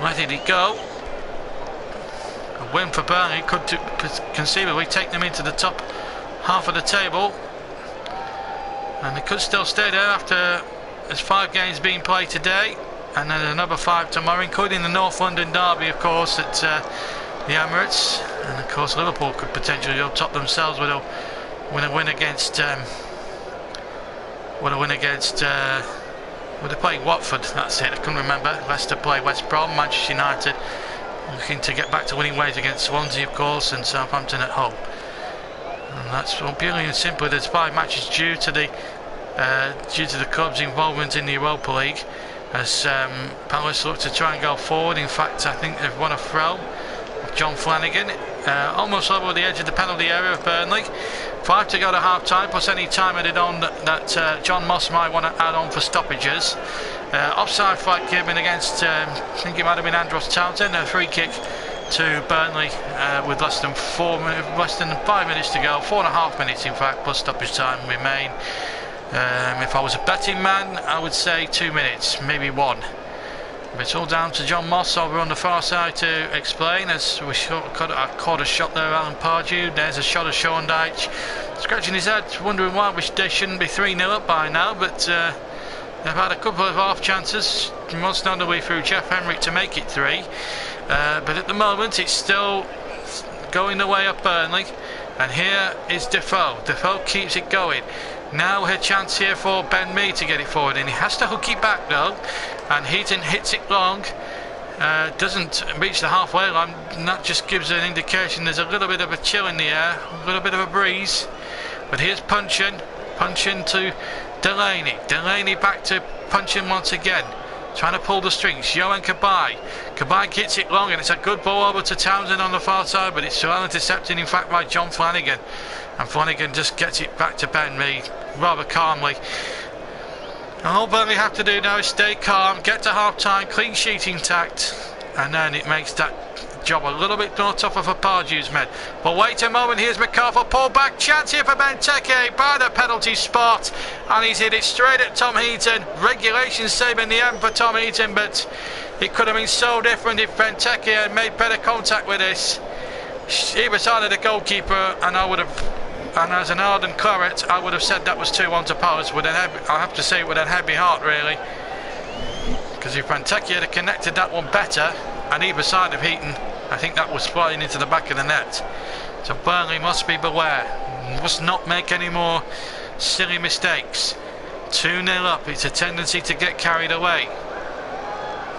letting it go. A win for Burnley could conceivably take them into the top half of the table, and they could still stay there after there's 5 games being played today, and then another 5 tomorrow, including the North London derby, of course, at the Emirates. And of course Liverpool could potentially go top themselves with a win against well, they played Watford, that's it, I couldn't remember. Leicester play West Brom, Manchester United looking to get back to winning ways against Swansea, of course, and Southampton at home. And that's, well, purely and simply, there's 5 matches due to the club's involvement in the Europa League, as Palace look to try and go forward. In fact, I think they've won a throw of John Flanagan, almost over the edge of the penalty area of Burnley. 5 to go to half time, plus any time added on that John Moss might want to add on for stoppages. Offside flag given against, I think it might have been Andros Townsend. A free kick to Burnley with less than 5 minutes to go, 4.5 minutes in fact, plus stoppage time remain. If I was a betting man, I would say 2 minutes, maybe 1. But it's all down to John Moss over on the far side to explain, as we caught a shot there, Alan Pardew. There's a shot of Sean Dyche, scratching his head, wondering why they shouldn't be 3-0 up by now, but they've had a couple of half chances, most notably through Jeff Henrik to make it 3. But at the moment it's still going the way of Burnley, and here is Defoe. Defoe keeps it going. Now a chance here for Ben Mee to get it forward, and he has to hook it back though, and Heaton hits it long, doesn't reach the halfway line, and that just gives an indication there's a little bit of a chill in the air, a little bit of a breeze. But here's Punchin to Delaney back to Punchin once again, trying to pull the strings. Johan Cabaye gets it long, and it's a good ball over to Townsend on the far side, but it's well intercepted in fact by John Flanagan, and Flanagan just gets it back to Ben Mee rather calmly. And all Burnley have to do now is stay calm, get to half time, clean sheet intact, and then it makes that job a little bit more tougher for Pardew's men. But wait a moment, here's McCarthy, pull back, chance here for Benteke by the penalty spot, and he's hit it straight at Tom Heaton. Regulation save in the end for Tom Heaton, but it could have been so different if Benteke had made better contact with this. He was either the goalkeeper, and as an ardent claret, I would have said that was 2-1 to Palace. I have to say with a heavy heart, really, because if Benteke had connected that one better, and either side of Heaton, I think that was flying into the back of the net. So Burnley must be beware, must not make any more silly mistakes. 2-0 up, it's a tendency to get carried away.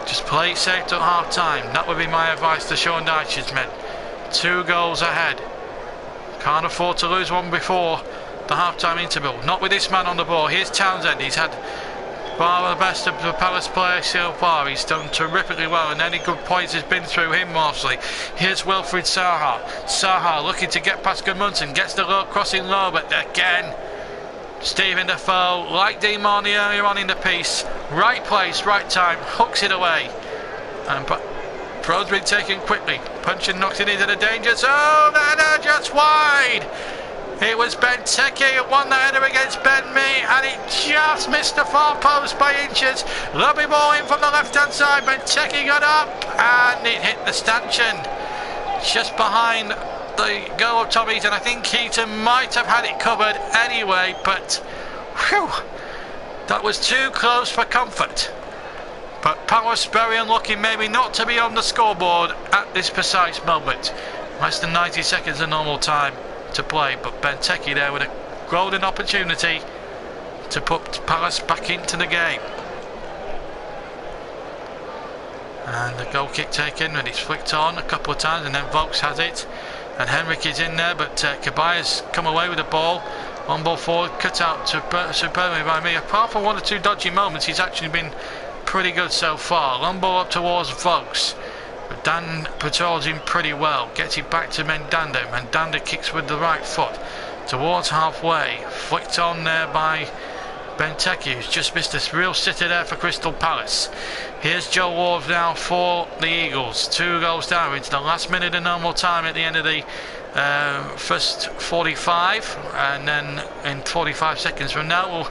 Just play it safe till half time. That would be my advice to Sean Dyche's men. 2 goals ahead. Can't afford to lose one before the half-time interval. Not with this man on the ball. Here's Townsend. He's had far the best of the Palace players so far. He's done terrifically well, and any good points has been through him mostly. Here's Wilfried Zaha. Zaha looking to get past Gudmundsson. Gets the low, crossing low, but again Stephen Defoe, like Dean Marnie earlier on in the piece, right place, right time, hooks it away, and throws been taken quickly. Punchin knocks it into the danger zone, and just wide. It was Benteke who won the header against Ben Mee, and it just missed the far post by inches. Lovely ball in from the left-hand side. Benteke got up, and it hit the stanchion just behind the goal of Tom Heaton. I think Heaton might have had it covered anyway, but whew, that was too close for comfort. But Palace very unlucky maybe not to be on the scoreboard at this precise moment. Less than 90 seconds of normal time to play, but Benteke there with a golden opportunity to put Palace back into the game. And the goal kick taken, and it's flicked on a couple of times, and then Vokes has it, and Henrik is in there, but Cabaye has come away with the ball. One ball forward, cut out superbly by me. Apart from 1 or 2 dodgy moments, he's actually been pretty good so far. Long ball up towards Vokes, but Dan patrols him pretty well, gets it back to Mandanda. Mandanda kicks with the right foot towards halfway, flicked on there by Benteke, who's just missed this real sitter there for Crystal Palace. Here's Joe Ward now for the Eagles. 2 goals down into the last minute of normal time at the end of the first 45, and then in 45 seconds from now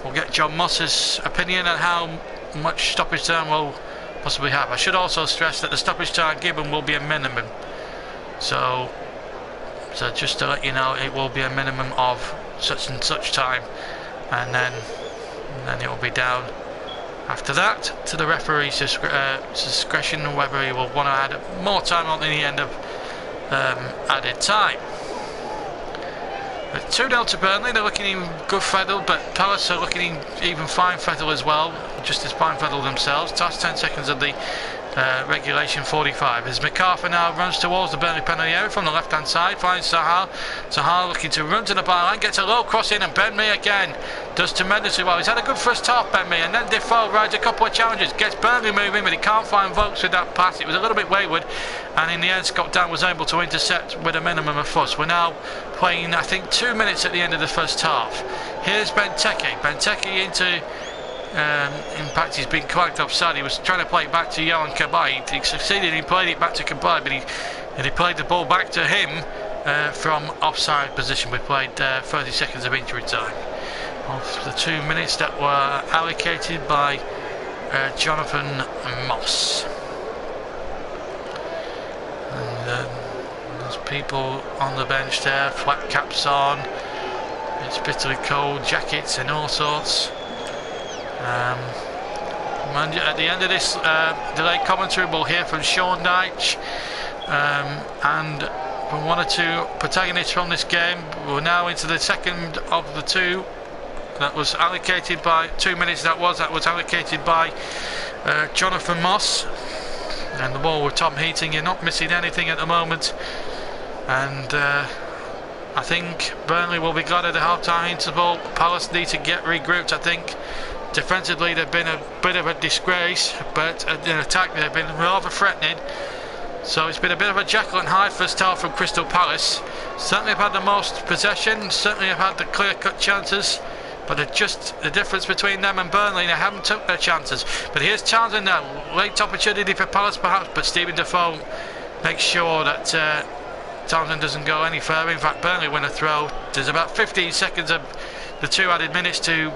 we'll get John Moss's opinion on how much stoppage time we'll possibly have. I should also stress that the stoppage time given will be a minimum. So just to let you know, it will be a minimum of such and such time, and then it will be down after that to the referee's discretion whether he will want to add more time on in the end of added time. 2-0 to Burnley. They're looking in good fettle, but Palace are looking even fine fettle as well, just as fine fettle themselves. Last 10 seconds of the regulation 45 as MacArthur now runs towards the Burnley penalty area from the left hand side, finds Sahar. Sahar looking to run to the byline, gets a low cross in, and Burnley again does tremendously well. He's had a good first half, Burnley, and then Defoe rides a couple of challenges, gets Burnley moving, but he can't find Vokes with that pass. It was a little bit wayward, and in the end Scott Dann was able to intercept with a minimum of fuss. We're now playing, I think, 2 minutes at the end of the first half. Here's Benteke. Benteke into in fact, he's been quite offside. He was trying to play it back to Yohan Cabaye. He succeeded. He played it back to Cabaye, but he played the ball back to him from offside position. We played 30 seconds of injury time of the 2 minutes that were allocated by Jonathan Moss. And there's people on the bench there, flat caps on. It's bitterly cold, jackets and all sorts. At the end of this delayed commentary, we'll hear from Sean Dyche and from 1 or 2 protagonists from this game. We're now into the second of the 2 that was allocated by 2 minutes. That was allocated by Jonathan Moss, and the ball with Tom Heaton. You're not missing anything at the moment, and I think Burnley will be glad at the half-time interval. Palace need to get regrouped, I think. Defensively they've been a bit of a disgrace, but in attack they've been rather threatening. So it's been a bit of a Jekyll and Hyde first half from Crystal Palace. Certainly have had the most possession, certainly have had the clear-cut chances, but just the difference between them and Burnley, they haven't took their chances. But here's Townsend now, late opportunity for Palace perhaps, but Stephen Defoe makes sure that Townsend doesn't go any further. In fact, Burnley win a throw. There's about 15 seconds of the 2 added minutes to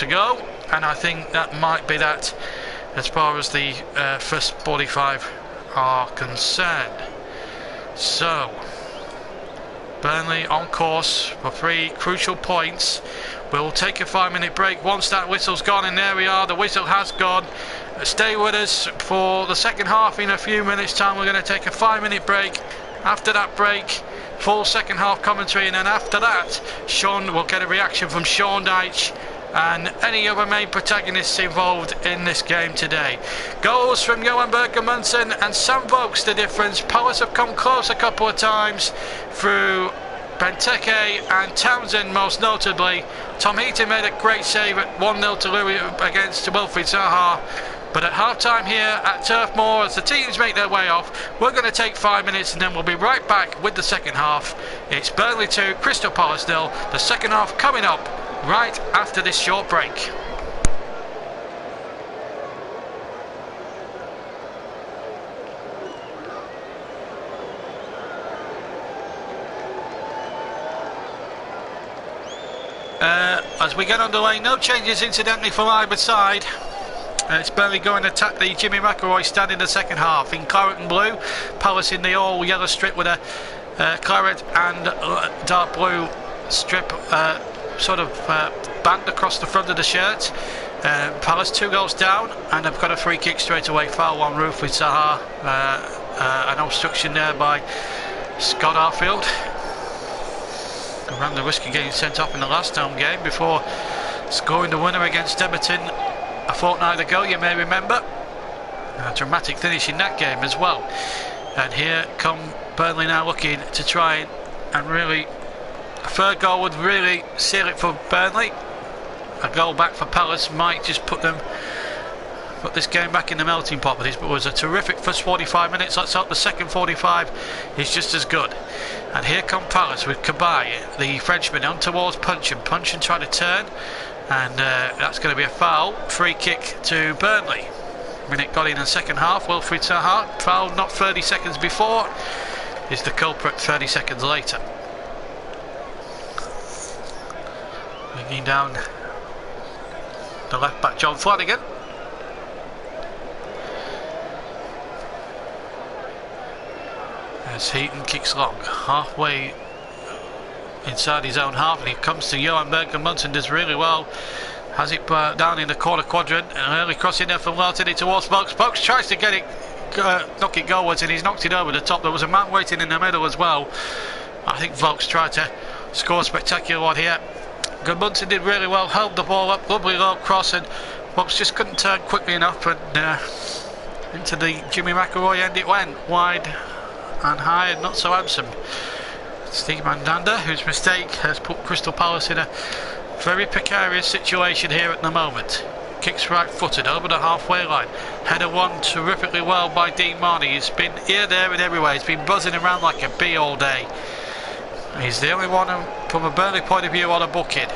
go, and I think that might be that as far as the first 45 are concerned. So Burnley on course for 3 crucial points. We'll take a 5-minute break once that whistle's gone, and there we are, the whistle has gone. Stay with us for the second half. In a few minutes time we're going to take a 5-minute break. After that break, full second half commentary, and then after that Sean will get a reaction from Sean Dyche and any other main protagonists involved in this game today. Goals from Johan Berger-Munson and Sam Vokes the difference. Palace have come close a couple of times through Benteke and Townsend most notably. Tom Heaton made a great save at 1-0 to Louis against Wilfried Zaha. But at half-time here at Turf Moor, as the teams make their way off, we're going to take 5 minutes and then we'll be right back with the second half. It's Burnley 2, Crystal Palace 0. The second half coming up right after this short break. As we get underway, no changes incidentally from either side. It's Burnley going to attack the Jimmy McElroy stand in the second half in claret and blue. Palace in the all yellow strip with a claret and dark blue strip sort of band across the front of the shirt. Palace 2 goals down, and they've got a free kick straight away. Foul on roof with Zaha. An obstruction there by Scott Arfield. Ran the risk of getting sent off in the last home game before scoring the winner against Everton a fortnight ago, you may remember. A dramatic finish in that game as well. And here come Burnley now looking to try and really, a third goal would really seal it for Burnley. A goal back for Palace might just put this game back in the melting pot. But it was a terrific first 45 minutes. Let's hope the second 45 is just as good. And here come Palace with Cabaye, the Frenchman, on towards Puncheon. Puncheon trying to turn. and that's going to be a foul. Free kick to Burnley. Minute got in the second half. Wilfried Zaha fouled not 30 seconds before, is the culprit 30 seconds later. Bringing down the left back John Flanagan. As Heaton kicks long, halfway inside his own half, and he comes to Johan Bergen. Munson does really well. Has it down in the corner quadrant, and early crossing there from Larton towards Vokes. Vokes tries to get it, knock it goalwards, and he's knocked it over the top. There was a man waiting in the middle as well. I think Vokes tried to score a spectacular one here. Gudmundsson did really well, held the ball up, lovely low cross, and Vokes just couldn't turn quickly enough, and into the Jimmy McElroy end it went, wide and high and not so handsome. Steve Mandanda, whose mistake has put Crystal Palace in a very precarious situation here at the moment. Kicks right footed over the halfway line. Header won terrifically well by Dean Marnie. He's been here, there and everywhere. He's been buzzing around like a bee all day. He's the only one from a Burnley point of view on a booking.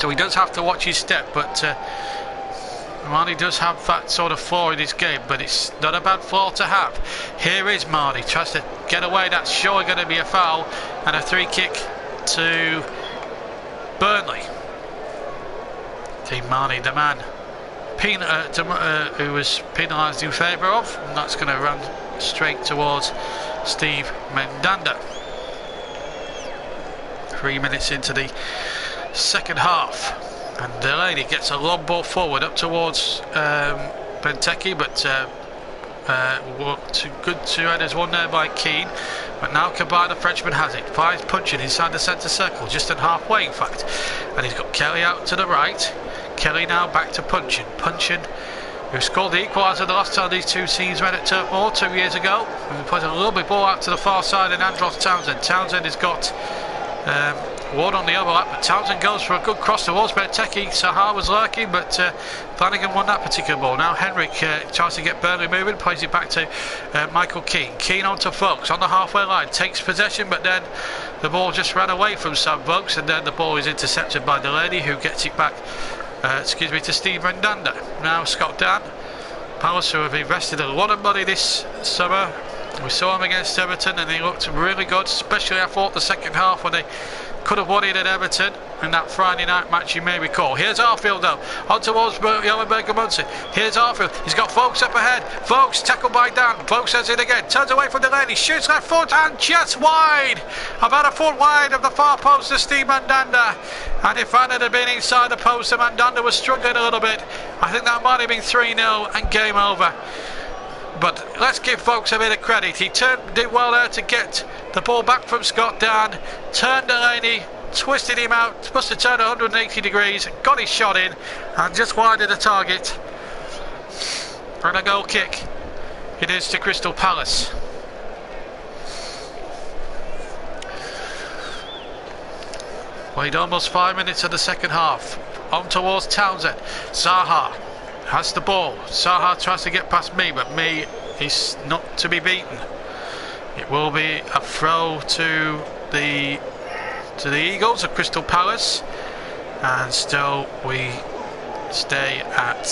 So he does have to watch his step, but Marnie does have that sort of flaw in his game, but it's not a bad flaw to have. Here is Marnie, tries to get away. That's surely going to be a foul, and a free kick to Burnley. Team Marnie, the man who was penalised in favour of, and that's going to run straight towards Steve Mandanda. 3 minutes into the second half, and Delaney gets a long ball forward up towards Benteke, but good two headers, one there by Keane. But now Kabay, the Frenchman, has it. Finds Puncheon inside the centre circle, just at halfway in fact. And he's got Kelly out to the right. Kelly now back to Puncheon. Puncheon, who scored the equaliser the last time these two teams met at Turf Moor 2 years ago. And he plays a little bit ball out to the far side, and Andros Townsend. Townsend has got Ward on the overlap, but Townsend goes for a good cross towards Benteke. Zaha was lurking, but Flanagan won that particular ball. Now Henrik tries to get Burnley moving, plays it back to Michael Keane. Keane on to Vokes on the halfway line, takes possession, but then the ball just ran away from Sam Vokes, and then the ball is intercepted by Delaney, who gets it back to Steve Mandanda. Now Scott Dan. Palace, who have invested a lot of money this summer. We saw him against Everton and he looked really good, especially I thought the second half when they could have won it at Everton in that Friday night match, you may recall. Here's Arfield though, on towards Johan Bergen-Munson. Here's Arfield, he's got Vokes up ahead. Vokes tackled by Dan. Vokes has it again, turns away from Delaney, shoots left foot and just wide. About a foot wide of the far post to Steve Mandanda. And if that had been inside the post, the Mandanda was struggling a little bit. I think that might have been 3-0 and game over. But let's give Vokes a bit of credit. He did well there to get the ball back from Scott Dan, turned Delaney, twisted him out, must have turned 180 degrees, got his shot in, and just wide of the target. And a goal kick it is to Crystal Palace. Played almost 5 minutes of the second half. On towards Townsend. Zaha has the ball. Zaha tries to get past me, but me is not to be beaten. It will be a throw to the Eagles of Crystal Palace, and still we stay at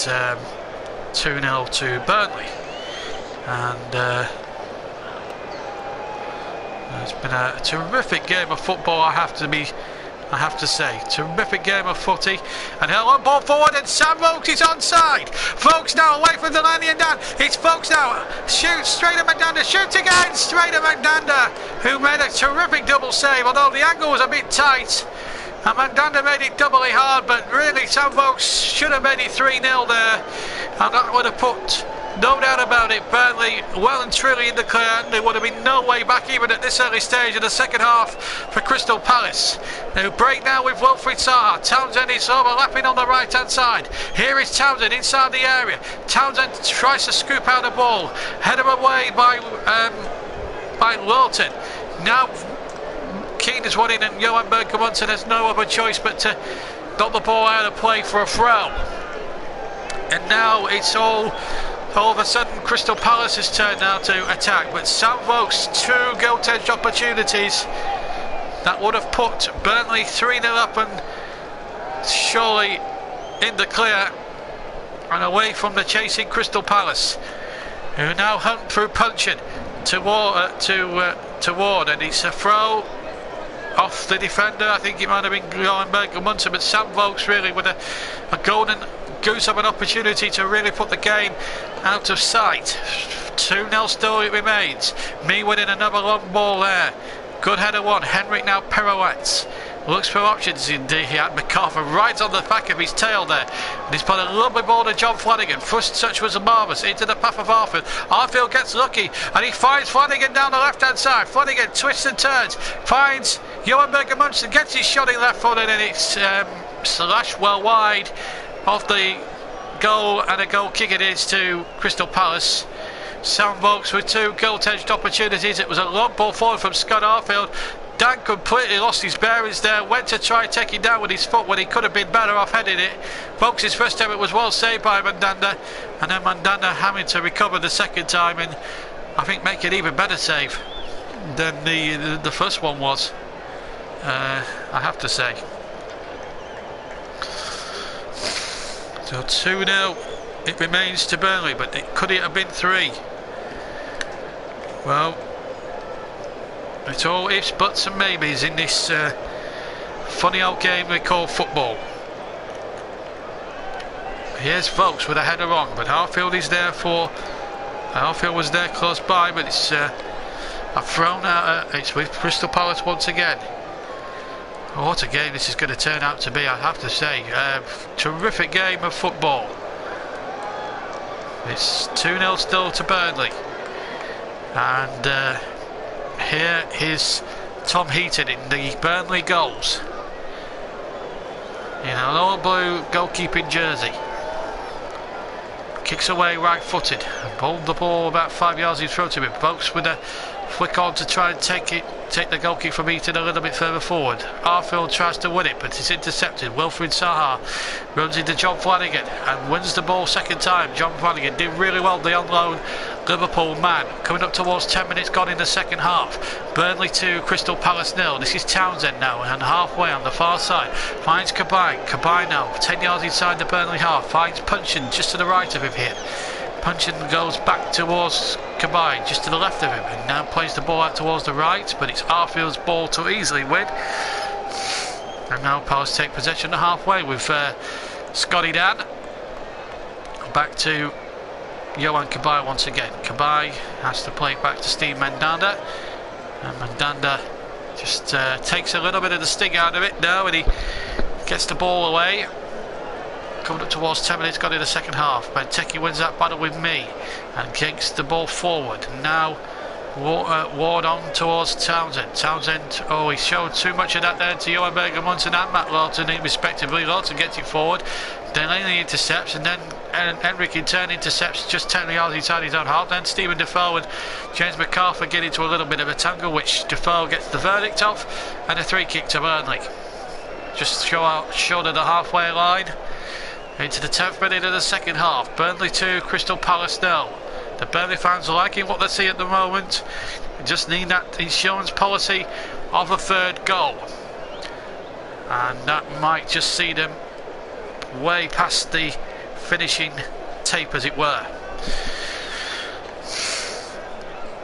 2-0 to Burnley. And it's been a terrific game of football, I have to say. Terrific game of footy. And he'll on ball forward, and Sam Vokes is onside. Vokes now away from Delaney and Dan. It's Vokes now. Shoots straight at Mandanda. Shoots again straight at Mandanda, who made a terrific double save, although the angle was a bit tight. And Mandanda made it doubly hard, but really Sam Vokes should have made it 3-0 there. And that would have put, no doubt about it, Burnley well and truly in the clear, and there would have been no way back even at this early stage of the second half for Crystal Palace. They break now with Wilfried Zaha. Townsend is overlapping on the right hand side. Here is Townsend inside the area. Townsend tries to scoop out the ball, headed away by Lawton. Now Keane is running, and Johan Bergen-Munson has no other choice but to knock the ball out of play for a throw. And now it's all of a sudden Crystal Palace has turned now to attack, but Sam Vokes, two gilt-edged opportunities that would have put Burnley 3-0 up and surely in the clear and away from the chasing Crystal Palace, who now hunt through Puncheon toward, and it's a throw off the defender. I think it might have been Gyllenberg and Munson, but Sam Vokes really with a golden goose of an opportunity to really put the game out of sight. 2-0 still it remains. Me winning another long ball there. Good header one. Henrik now pirouettes. Looks for options indeed. He had MacArthur right on the back of his tail there. And he's put a lovely ball to John Flanagan. First touch was marvellous into the path of Arfield. Arfield gets lucky and he finds Flanagan down the left hand side. Flanagan twists and turns. Finds Johan Berger Munson. Gets his shot in left footed and it's slashed well wide off the goal, and a goal kick it is to Crystal Palace. Sam Vokes with 2 gilt-edged opportunities. It was a long ball forward from Scott Arfield. Dan completely lost his bearings there, went to try taking down with his foot when he could have been better off heading it. Vokes' first time it was well saved by Mandanda, and then Mandanda having to recover the second time and I think make an even better save than the first one was, I have to say. So 2-0 it remains to Burnley, but could it have been 3? Well, it's all ifs, buts and maybes in this funny old game we call football. Here's Vokes with a header on, but Arfield is there for... Arfield was there close by, but it's a thrown out. It's with Crystal Palace once again. Oh, what a game this is going to turn out to be, I have to say. Terrific game of football. It's 2-0 still to Burnley. And here is Tom Heaton in the Burnley goals. In an all blue goalkeeping jersey. Kicks away right footed and pulled the ball about 5 yards in front of him. Vokes with a flick on to try and take the goal kick from Eaton a little bit further forward. Arfield tries to win it, but it's intercepted. Wilfried Zaha runs into John Flanagan and wins the ball second time. John Flanagan did really well, the on loan Liverpool man. Coming up towards 10 minutes gone in the second half. Burnley 2, Crystal Palace 0. This is Townsend now, and halfway on the far side finds Cabaye. Cabaye now 10 yards inside the Burnley half, finds Puncheon just to the right of him here. Puncheon goes back towards Cabaye, just to the left of him, and now plays the ball out towards the right, but it's Arfield's ball to easily win. And now Palace take possession halfway with Scotty Dan. Back to Johan Cabaye once again. Cabaye has to play it back to Steve Mandanda, and Mandanda just takes a little bit of the sting out of it now, and he gets the ball away. Coming up towards 10 minutes gone in the second half. Benteke wins that battle with me and kicks the ball forward. Now Ward on towards Townsend. Townsend, oh, he showed too much of that there to Johan Berger Munson and Matt Lawton respectively. Lawton gets it forward, Delaney intercepts, and then Henrik in turn intercepts just 10 yards inside his own half. Then Stephen Defoe and James MacArthur get into a little bit of a tangle, which Defoe gets the verdict of, and a 3 kick to Burnley. Just short of the halfway line. Into the 10th minute of the second half. Burnley 2, Crystal Palace 0. The Burnley fans are liking what they see at the moment. They just need that insurance policy of a third goal. And that might just see them way past the finishing tape, as it were.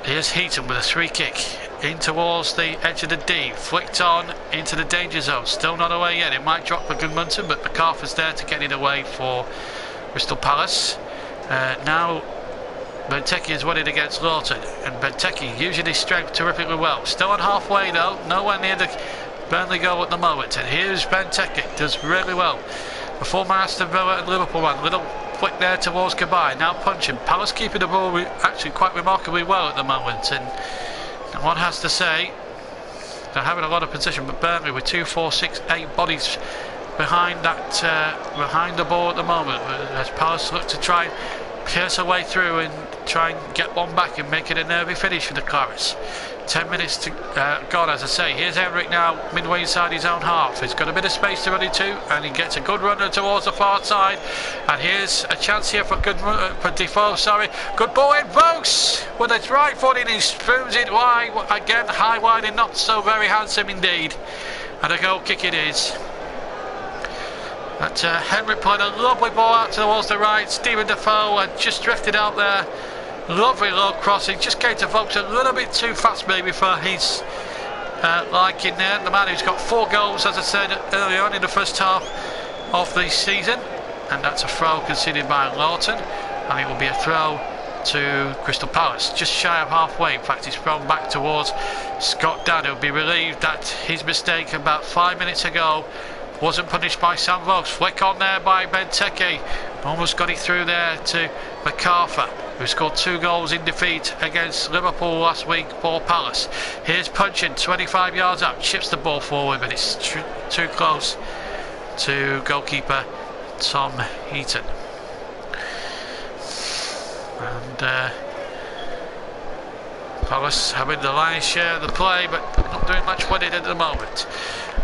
Here's Heaton with a 3 kick. In towards the edge of the D, flicked on into the danger zone, still not away yet. It might drop for Gudmundsson, but MacArthur's there to get it away for Crystal Palace. Now Benteke is winning against Lawton, and Benteke using his strength terrifically well. Still on halfway though, nowhere near the Burnley goal at the moment, and here's Benteke, does really well. Before Aston Villa and Liverpool one, little flick there towards Cabaye. Now Puncheon. Palace keeping the ball actually quite remarkably well at the moment, and one has to say they're having a lot of position, but Burnley with 2, 4, 6, 8 bodies behind that behind the ball at the moment, as Palace look to try and pierce a way through and try and get one back and make it a nervy finish for the Claris. 10 minutes to gone, as I say. Here's Henrik now midway inside his own half. He's got a bit of space to run into, and he gets a good runner towards the far side, and here's a chance here for Defoe, sorry. Good ball in, Vokes with his right foot in, he spoons it wide again, high wide, and not so very handsome indeed, and a goal kick it is. But Henry played a lovely ball out towards the right. Stephen Defoe had just drifted out there. Lovely low crossing. Just came to Vokes a little bit too fast maybe for his liking there. The man who's got 4 goals, as I said earlier on, in the first half of the season. And that's a throw conceded by Lawton. And it will be a throw to Crystal Palace, just shy of halfway. In fact, he's thrown back towards Scott Dann, who'll be relieved that his mistake about 5 minutes ago wasn't punished by Sam Vokes. Flick on there by Benteke, almost got it through there to MacArthur, who scored 2 goals in defeat against Liverpool last week for Palace. Here's Punchin, 25 yards up, chips the ball forward, but it's too close to goalkeeper Tom Heaton. And Palace having the lion's share of the play, but not doing much with it at the moment.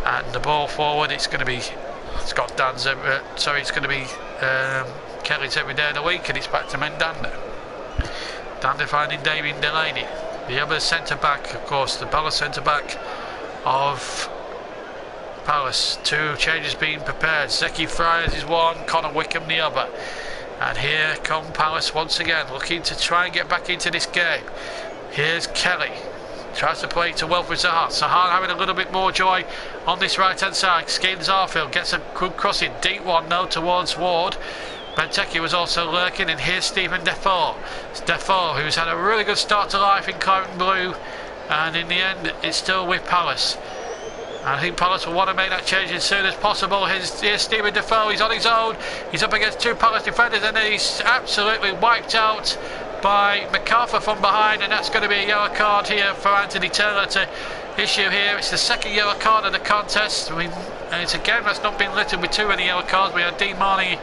And the ball forward, it's going to be Scott Dan's. It's going to be Kelly's every day of the week, and it's back to Mendanda. Danda finding Damien Delaney, the other centre back, of course, the Palace centre back of Palace. 2 changes being prepared. Zeki Friars is one, Connor Wickham the other. And here come Palace once again, looking to try and get back into this game. Here's Kelly, tries to play to Wilfred Zaha. Zaha having a little bit more joy on this right hand side. Skins Arfield gets a good crossing, deep one now towards Ward. Benteke was also lurking, and here's Stephen Defoe. It's Defoe, who's had a really good start to life in Claret and Blue, and in the end it's still with Palace. I think Palace will want to make that change as soon as possible. Here's Stephen Defoe, he's on his own. He's up against 2 Palace defenders, and he's absolutely wiped out by MacArthur from behind, and that's going to be a yellow card here for Anthony Taylor to issue here. It's the 2nd yellow card of the contest. And it's a game that's not been littered with too many yellow cards. We had Dean Marnie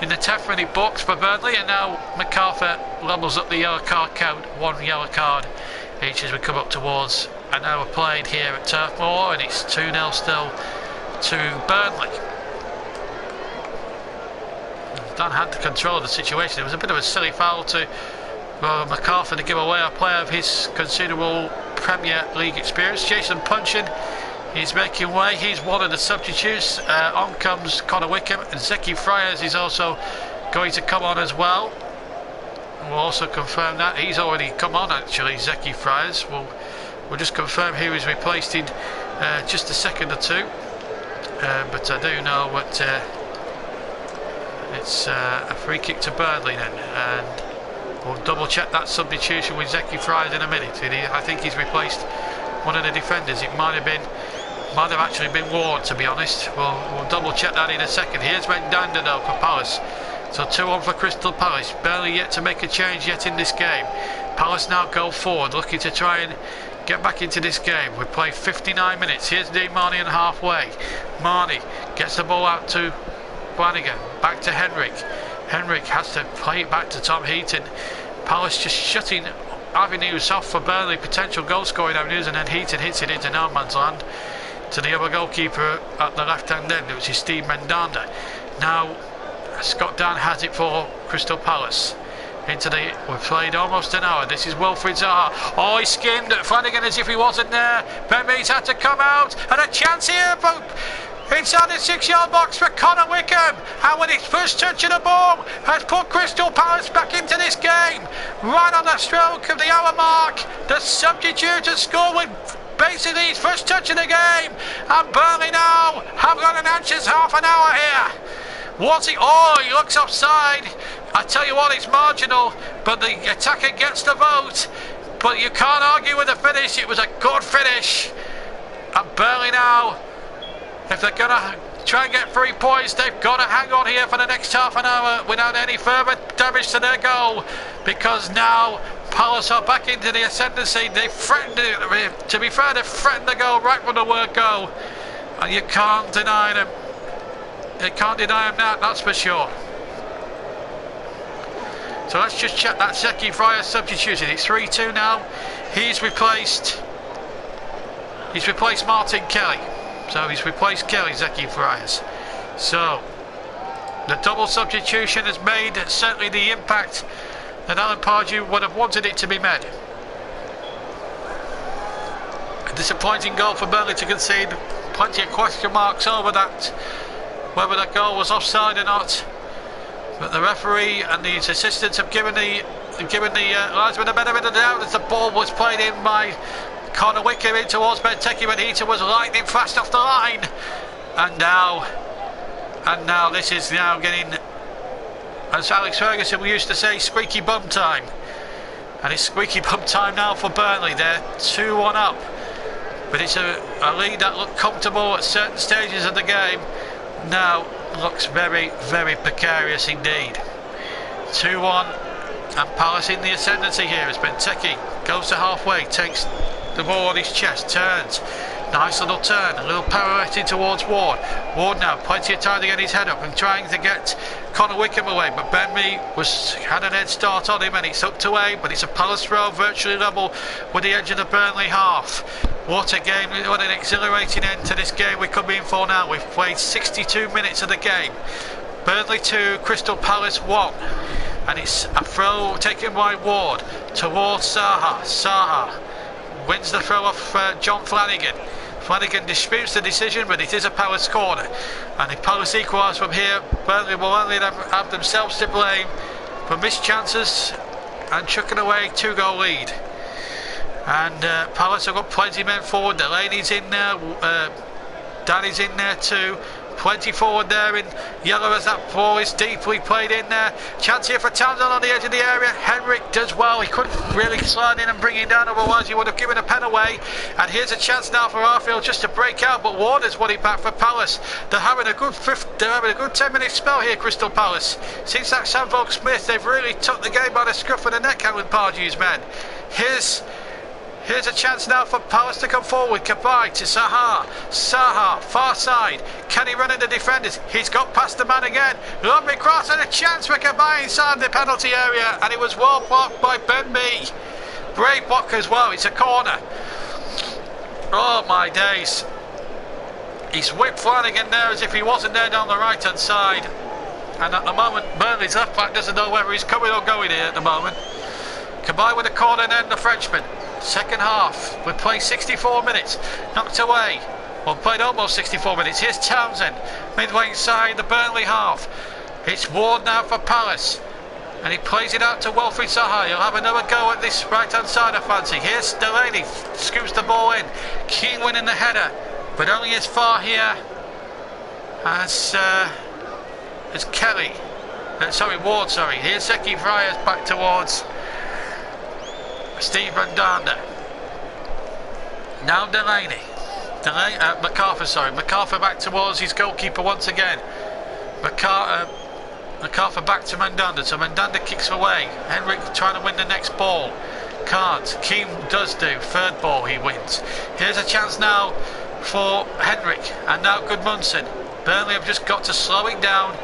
in the 10th minute box for Burnley, and now MacArthur levels up the yellow card count. 1 yellow card each as we come up towards an hour played here at Turf Moor, and it's 2-0 still to Burnley. Dan had the control of the situation. It was a bit of a silly foul to MacArthur to give away a player of his considerable Premier League experience. Jason Punchin, he's making way. He's one of the substitutes. On comes Connor Wickham, and Zeki Friars is also going to come on as well. We'll also confirm that he's already come on, actually. Zeki Friars. We'll just confirm he was replaced in just a second or two. But I do know what it's a free kick to Burnley then, and we'll double check that substitution with Zeki Friars in a minute. I think he's replaced one of the defenders. It might have actually been Ward, to be honest. We'll double check that in a second. Here's Mendanda though for Palace. So 2-1 for Crystal Palace. Barely yet to make a change yet in this game. Palace now go forward, looking to try and get back into this game. We play 59 minutes. Here's Dean Marnie and halfway. Marnie gets the ball out to Flanagan. Back to Henrik. Henrik has to play it back to Tom Heaton. Palace just shutting avenues off for Burnley, potential goal scoring avenues, and then Heaton hits it into no man's land to the other goalkeeper at the left hand end, which is Steve Mendanda. Now Scott Dann has it for Crystal Palace. We've played almost an hour. This is Wilfred Zaha. Oh, he skimmed Flanagan as if he wasn't there. Ben Mees had to come out, and a chance here for inside the 6-yard box for Connor Wickham, and with his first touch of the ball has put Crystal Palace back into this game. Right on the stroke of the hour mark, the substitute has scored with basically his first touch of the game, and Burnley now have got an anxious half an hour here. What's he? Oh, he looks offside. I tell you what, it's marginal, but the attacker gets the vote. But you can't argue with the finish. It was a good finish. And Burnley now, if they're going to try and get 3 points, they've got to hang on here for the next half an hour without any further damage to their goal, because now Palace are back into the ascendancy. They threatened it. To be fair, they threatened the goal right from the word go, and you can't deny them. They can't deny them that, that's for sure. So let's just check that Zeki Friars substituted. It's 3-2 now. He's replaced Martin Kelly. So he's replaced Kelly, Zeki Friars. So the double substitution has made certainly the impact that Alan Pardew would have wanted it to be made. A disappointing goal for Burnley to concede. Plenty of question marks over that whether that goal was offside or not. But the referee and his assistants have given the linesman the benefit of the doubt as the ball was played in by Connor Wickham in towards Benteke, but Heaton was lightning fast off the line. And now this is now getting, as Alex Ferguson used to say, squeaky bum time. And it's squeaky bum time now for Burnley. They're 2-1 up. But it's a lead that looked comfortable at certain stages of the game. Now looks very, very precarious indeed. 2-1 and Palace in the ascendancy here as Benteke goes to halfway, takes the ball on his chest, turns. Nice little turn, a little pirouetting towards Ward. Ward now, plenty of time to get his head up and trying to get Connor Wickham away, but Burnley had an head start on him and it's up to away, but it's a Palace throw virtually level with the edge of the Burnley half. What a game, what an exhilarating end to this game we could be in for now. We've played 62 minutes of the game. Burnley 2, Crystal Palace 1. And it's a throw taken by Ward towards Zaha. Zaha wins the throw off John Flanagan. Flanagan disputes the decision, but it is a Palace corner. And if Palace equalise from here, Burnley will only have themselves to blame for missed chances and chucking away 2-goal lead. And Palace have got plenty of men forward. Delaney's in there, Danny's in there too. Plenty forward there in yellow as that ball is deeply played in there. Chance here for Townsend on the edge of the area. Henrik does well. He couldn't really slide in and bring it down, otherwise he would have given a pen away. And here's a chance now for Arfield just to break out, but Warner's won it back for Palace. They're having a good 10-minute spell here, Crystal Palace. Since that Sam Volk-Smith, they've really took the game by the scruff of the neck out with Pardew's men. Here's a chance now for Palace to come forward. Kabay to Zaha. Zaha, far side. Can he run into defenders? He's got past the man again. Lovely cross and a chance for Kabay inside the penalty area. And it was well blocked by Ben Mee. Great block as well. It's a corner. Oh my days. He's whipped Flanagan there as if he wasn't there down the right hand side. And at the moment, Burnley's left back doesn't know whether he's coming or going here at the moment. Kabay with a corner and then the Frenchman. Second half, we've played 64 minutes, knocked away. Well, played almost 64 minutes. Here's Townsend, midway inside the Burnley half. It's Ward now for Palace, and he plays it out to Wilfried Zaha. He'll have another go at this right-hand side, I fancy. Here's Delaney, scoops the ball in. Keane winning the header, but only as far here as Kelly. Ward, sorry. Here's Zeki Friars back towards Steve Mandanda. Now Delaney. MacArthur, sorry. MacArthur back towards his goalkeeper once again. MacArthur back to Mandanda. So Mandanda kicks away. Henrik trying to win the next ball. Can't. Keane does do. Third ball he wins. Here's a chance now for Henrik. And now Gudmundsson. Burnley have just got to slow it down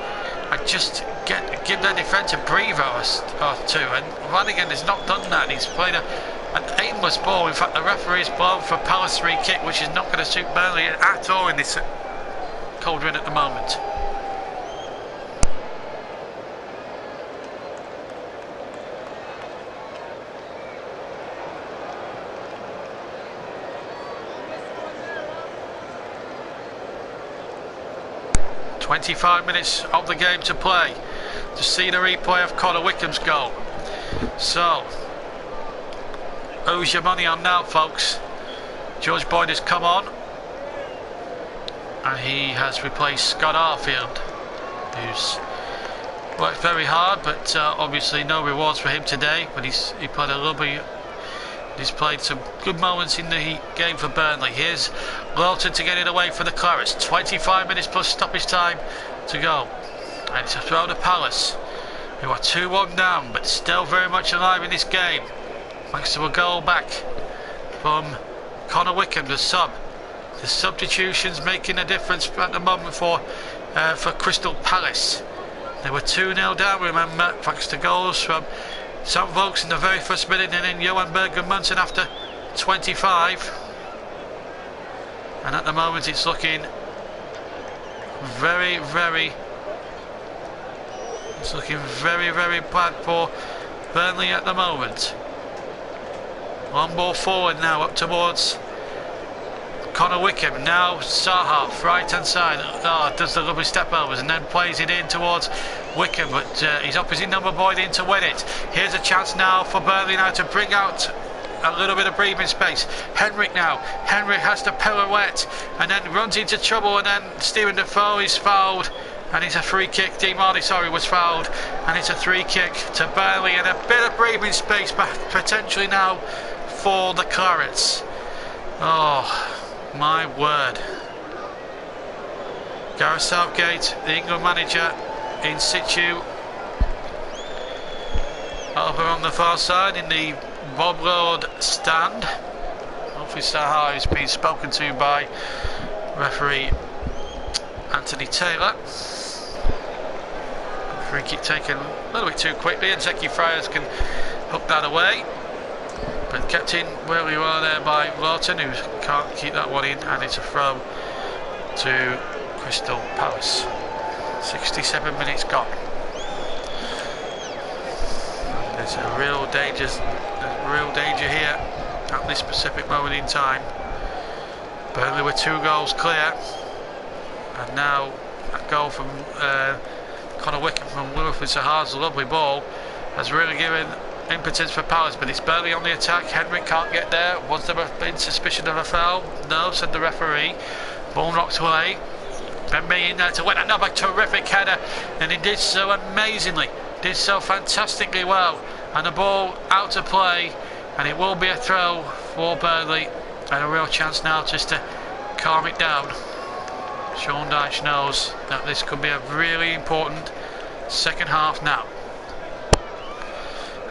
and just give their defence a breather or two, and Flanagan has not done that. He's played an aimless ball. In fact, the referee's blown for a Palace free kick, which is not going to suit Burnley at all in this cauldron at the moment. "25 minutes of the game to play to see the replay of Connor Wickham's goal." So, who's your money on now, folks? George Boyd has come on, and he has replaced Scott Arfield, who's worked very hard, but obviously no rewards for him today. But he played a lovely. He's played some good moments in the game for Burnley. Here's Lawton to get it away for the Clarets. 25 minutes plus stoppage time to go. And it's a throw to Palace, who are 2-1 down, but still very much alive in this game, thanks to a goal back from Connor Wickham, the sub. The substitutions making a difference at the moment for Crystal Palace. They were 2-0 down, remember, thanks to goals from Sam Vokes in the very first minute, and then Johan Bergen Munson after 25. And at the moment it's looking very, very bad for Burnley at the moment. One ball forward now up towards Connor Wickham, now Sarhalf, right hand side, does the lovely step overs and then plays it in towards Wickham, but his opposite number boy in to win it. Here's a chance now for Burnley now to bring out a little bit of breathing space. Henrik now, Henrik has to pirouette and then runs into trouble, and then Stephen Defoe is fouled and it's a free kick. Dean Marley, sorry, was fouled, and it's a free kick to Burnley, and a bit of breathing space potentially now for the Clarets. Oh my word. Gareth Southgate, the England manager, in situ over on the far side in the Bob Lord stand. Hopefully Sahar has been spoken to by referee Anthony Taylor. Free kick taken a little bit too quickly, and Zeki Friars can hook that away, but kept in where we were there by Lawton, who can't keep that one in, and it's a throw to Crystal Palace. 67 minutes gone. There's a real danger here at this specific moment in time. Burnley were 2 goals clear, and now a goal from Connor Wickham from Wilfred Sahar's lovely ball has really given impotence for Palace, but it's Burnley on the attack. Henrik can't get there. Was there been suspicion of a foul? No, said the referee. Ball knocked away. Ben Mee in there to win another terrific header, and he did so amazingly, did so fantastically well, and the ball out of play, and it will be a throw for Burnley, and a real chance now just to calm it down. Sean Dyche knows that this could be a really important second half now.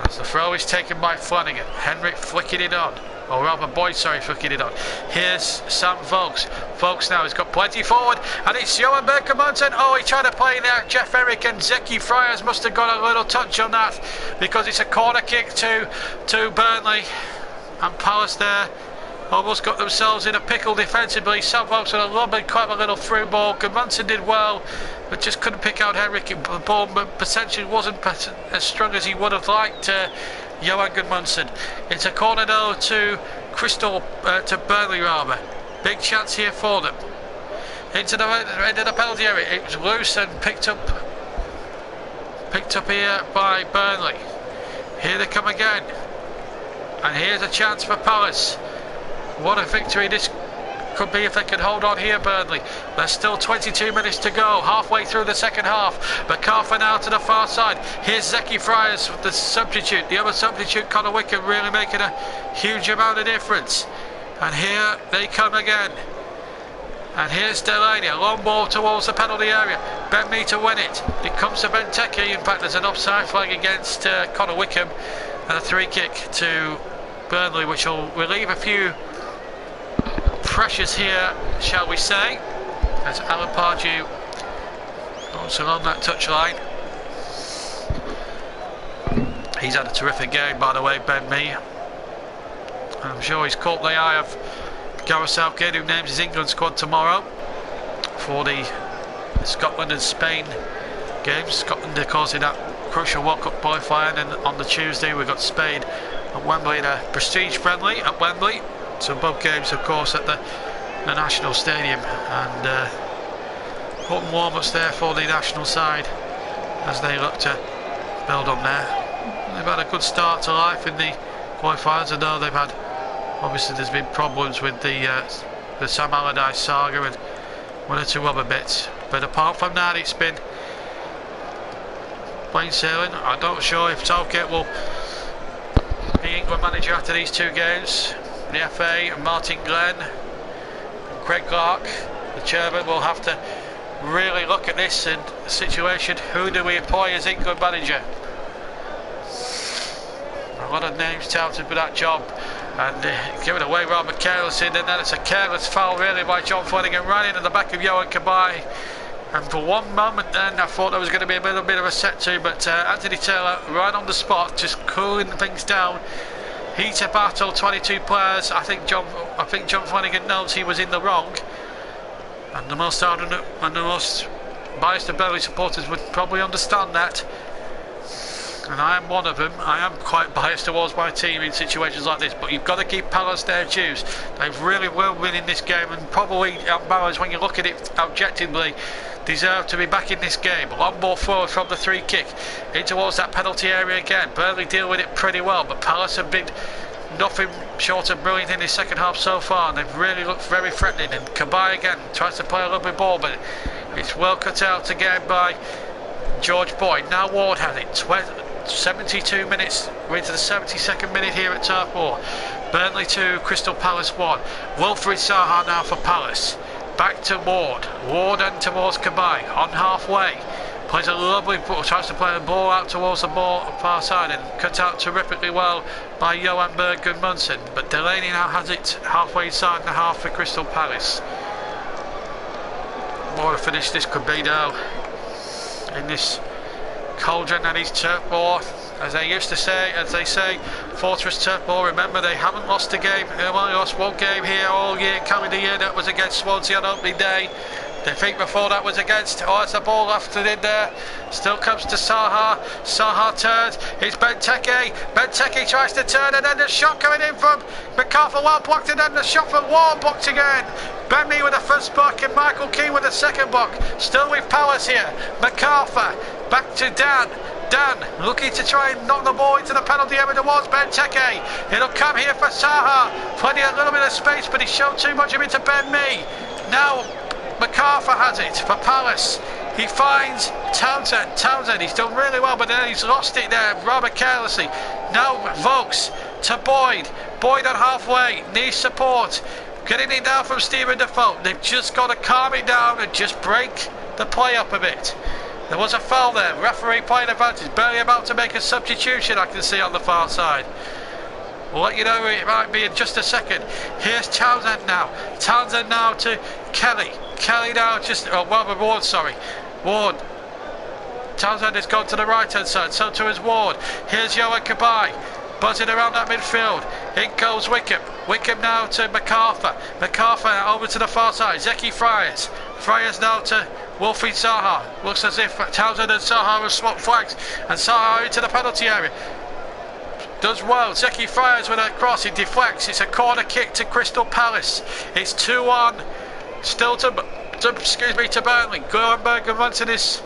As the throw is taken by Flanagan, Henrik flicking it on, or rather Boyd, sorry, flicking it on. Here's Sam Vokes. Vokes now has got plenty forward, and it's Johan Berkemansen. Oh, he tried to play there. Jeff Eric and Zeki Friars must have got a little touch on that, because it's a corner kick to Burnley, and Palace there almost got themselves in a pickle defensively. Sam Vokes had a lovely, clever little through ball. Gudmundsson did well, but just couldn't pick out Henrik. The ball potentially wasn't as strong as he would have liked. Johan Gudmundsson. It's a corner though to Burnley rather. Big chance here for them. Into the end of the penalty area. It was loose and picked up here by Burnley. Here they come again. And here's a chance for Palace. What a victory this could be if they can hold on here, Burnley. There's still 22 minutes to go, halfway through the second half. McCarthy now to the far side. Here's Zeki Friars, the substitute. The other substitute, Connor Wickham, really making a huge amount of difference. And here they come again. And here's Delaney, a long ball towards the penalty area. Ben Mee to win it. It comes to Benteke. In fact, there's an offside flag against Connor Wickham. And a 3 kick to Burnley, which will relieve a few pressures here, shall we say, as Alan Pardew goes along that touchline. He's had a terrific game, by the way, Ben Mee. I'm sure he's caught the eye of Gareth Southgate, who names his England squad tomorrow for the Scotland and Spain games. Scotland, of course, in that crucial World Cup qualifier, and then on the Tuesday we've got Spain at Wembley in a prestige friendly at Wembley. So both games, of course, at the National Stadium, and important warm-ups there for the national side as they look to build on there. They've had a good start to life in the qualifiers. I know they've had, obviously there's been problems with the Sam Allardyce saga and 1 or 2 other bits, but apart from that it's been plain sailing. I'm not sure if Southgate will be England manager after these 2 games. The FA and Martin Glenn and Craig Clark, the chairman, will have to really look at this and situation. Who do we employ as England manager? A lot of names touted for that job, and given away rather carelessly, and then it's a careless foul really by John Flanagan, right into the back of Johan Cabaye. And for one moment then I thought there was going to be a little bit of a set to, but Anthony Taylor right on the spot, just cooling things down. Heater battle, 22 players. I think John Flanagan knows he was in the wrong, and the most biased of Burnley supporters would probably understand that. and I am one of them. I am quite biased towards my team in situations like this, but you've got to give Palace their dues. They've really well winning this game, and probably Barrows, when you look at it objectively, deserve to be back in this game. A lot more forward from the free kick in towards that penalty area again. Burnley deal with it pretty well, but Palace have been nothing short of brilliant in the second half so far, and they've really looked very threatening. And Kabay again tries to play a lovely ball, but it's well cut out again by George Boyd. Now Ward has it. 72 minutes, we're into the 72nd minute here at Turf Moor. Burnley 2, Crystal Palace 1. Wilfried Zaha now for Palace. Back to Ward. Ward and towards Kabay on halfway. Plays a lovely ball, tries to play the ball out towards the ball far side, and cut out terrifically well by Johan Berg Munson. But Delaney now has it halfway inside the half for Crystal Palace. What a finish this could be now in this cauldron that is Turf Moor. As they used to say, as they say, Fortress Turf Moor. Remember, they haven't lost a game. They only lost one game here all year, calendar year. That was against Swansea on opening day. Defeat before that was against, there's the ball lifted in there, still comes to Zaha. Zaha turns, it's Benteke. Benteke tries to turn, and then the shot coming in from MacArthur, well blocked, and then the shot from Ward blocked again. Bentley with the first block and Michael Keane with the second block. Still with Palace here. MacArthur back to Dan. Dan looking to try and knock the ball into the penalty area towards Benteke. It'll come here for Zaha. Plenty a little bit of space, but he showed too much of it to Ben Mee. Now MacArthur has it for Palace. He finds Townsend. Townsend, he's done really well, but then he's lost it there rather carelessly. Now Vokes to Boyd. Boyd on halfway, needs support. Getting it down from Stephen Defoe. They've just got to calm it down and just break the play up a bit. There was a foul there. Referee playing advantage. Barely about to make a substitution, I can see on the far side. We'll let you know it might be in just a second. Here's Townsend now. Townsend now to Kelly. Kelly now just, Ward, sorry. Ward. Townsend has gone to the right hand side, so too has Ward. Here's Johan Kabay. Buzzing around that midfield. In goes Wickham. Wickham now to MacArthur. MacArthur over to the far side. Zeki Friars. Friars now to Wilfried Zaha. Looks as if Townsend and Zaha have swapped flags. And Zaha into the penalty area. Does well. Zeki Friars with a cross. He deflects. It's a corner kick to Crystal Palace. It's 2-1. Still to Burnley. Gorenberg and Munson is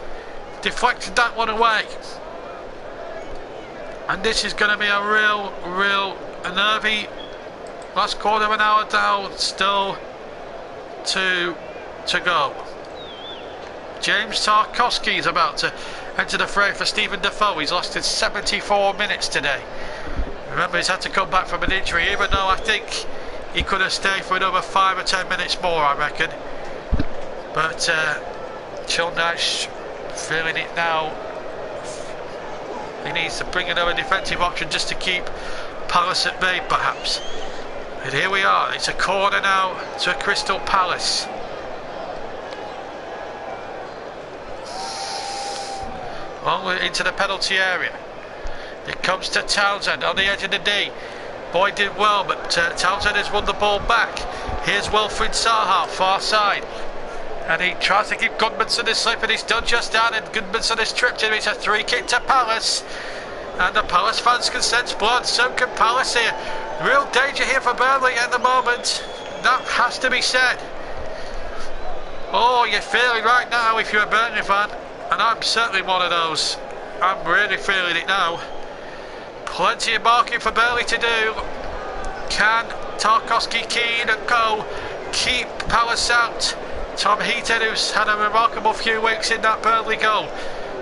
deflected that one away. And this is going to be a real nervy last quarter of an hour down. Still to go. James Tarkowski is about to enter the fray for Stephen Defoe. He's lost in 74 minutes today. Remember, he's had to come back from an injury, even though I think he could have stayed for another 5 or 10 minutes more, I reckon. But Chilnash feeling it now. He needs to bring another defensive option just to keep Palace at bay, perhaps. And here we are. It's a corner now to Crystal Palace. Long into the penalty area. It comes to Townsend on the edge of the D. Boyd did well, but Townsend has won the ball back. Here's Wilfried Zaha, far side. And he tries to keep Gudmundsson his slip, and he's done just that, and Gudmundsson has tripped him. It's a free kick to Palace. And the Palace fans can sense blood, so can Palace here. Real danger here for Burnley at the moment. That has to be said. Oh, you're feeling right now if you're a Burnley fan. And I'm certainly one of those. I'm really feeling it now. Plenty of marking for Burnley to do. Can Tarkowski, Keane and co keep Palace out? Tom Heaton, who's had a remarkable few weeks in that Burnley goal,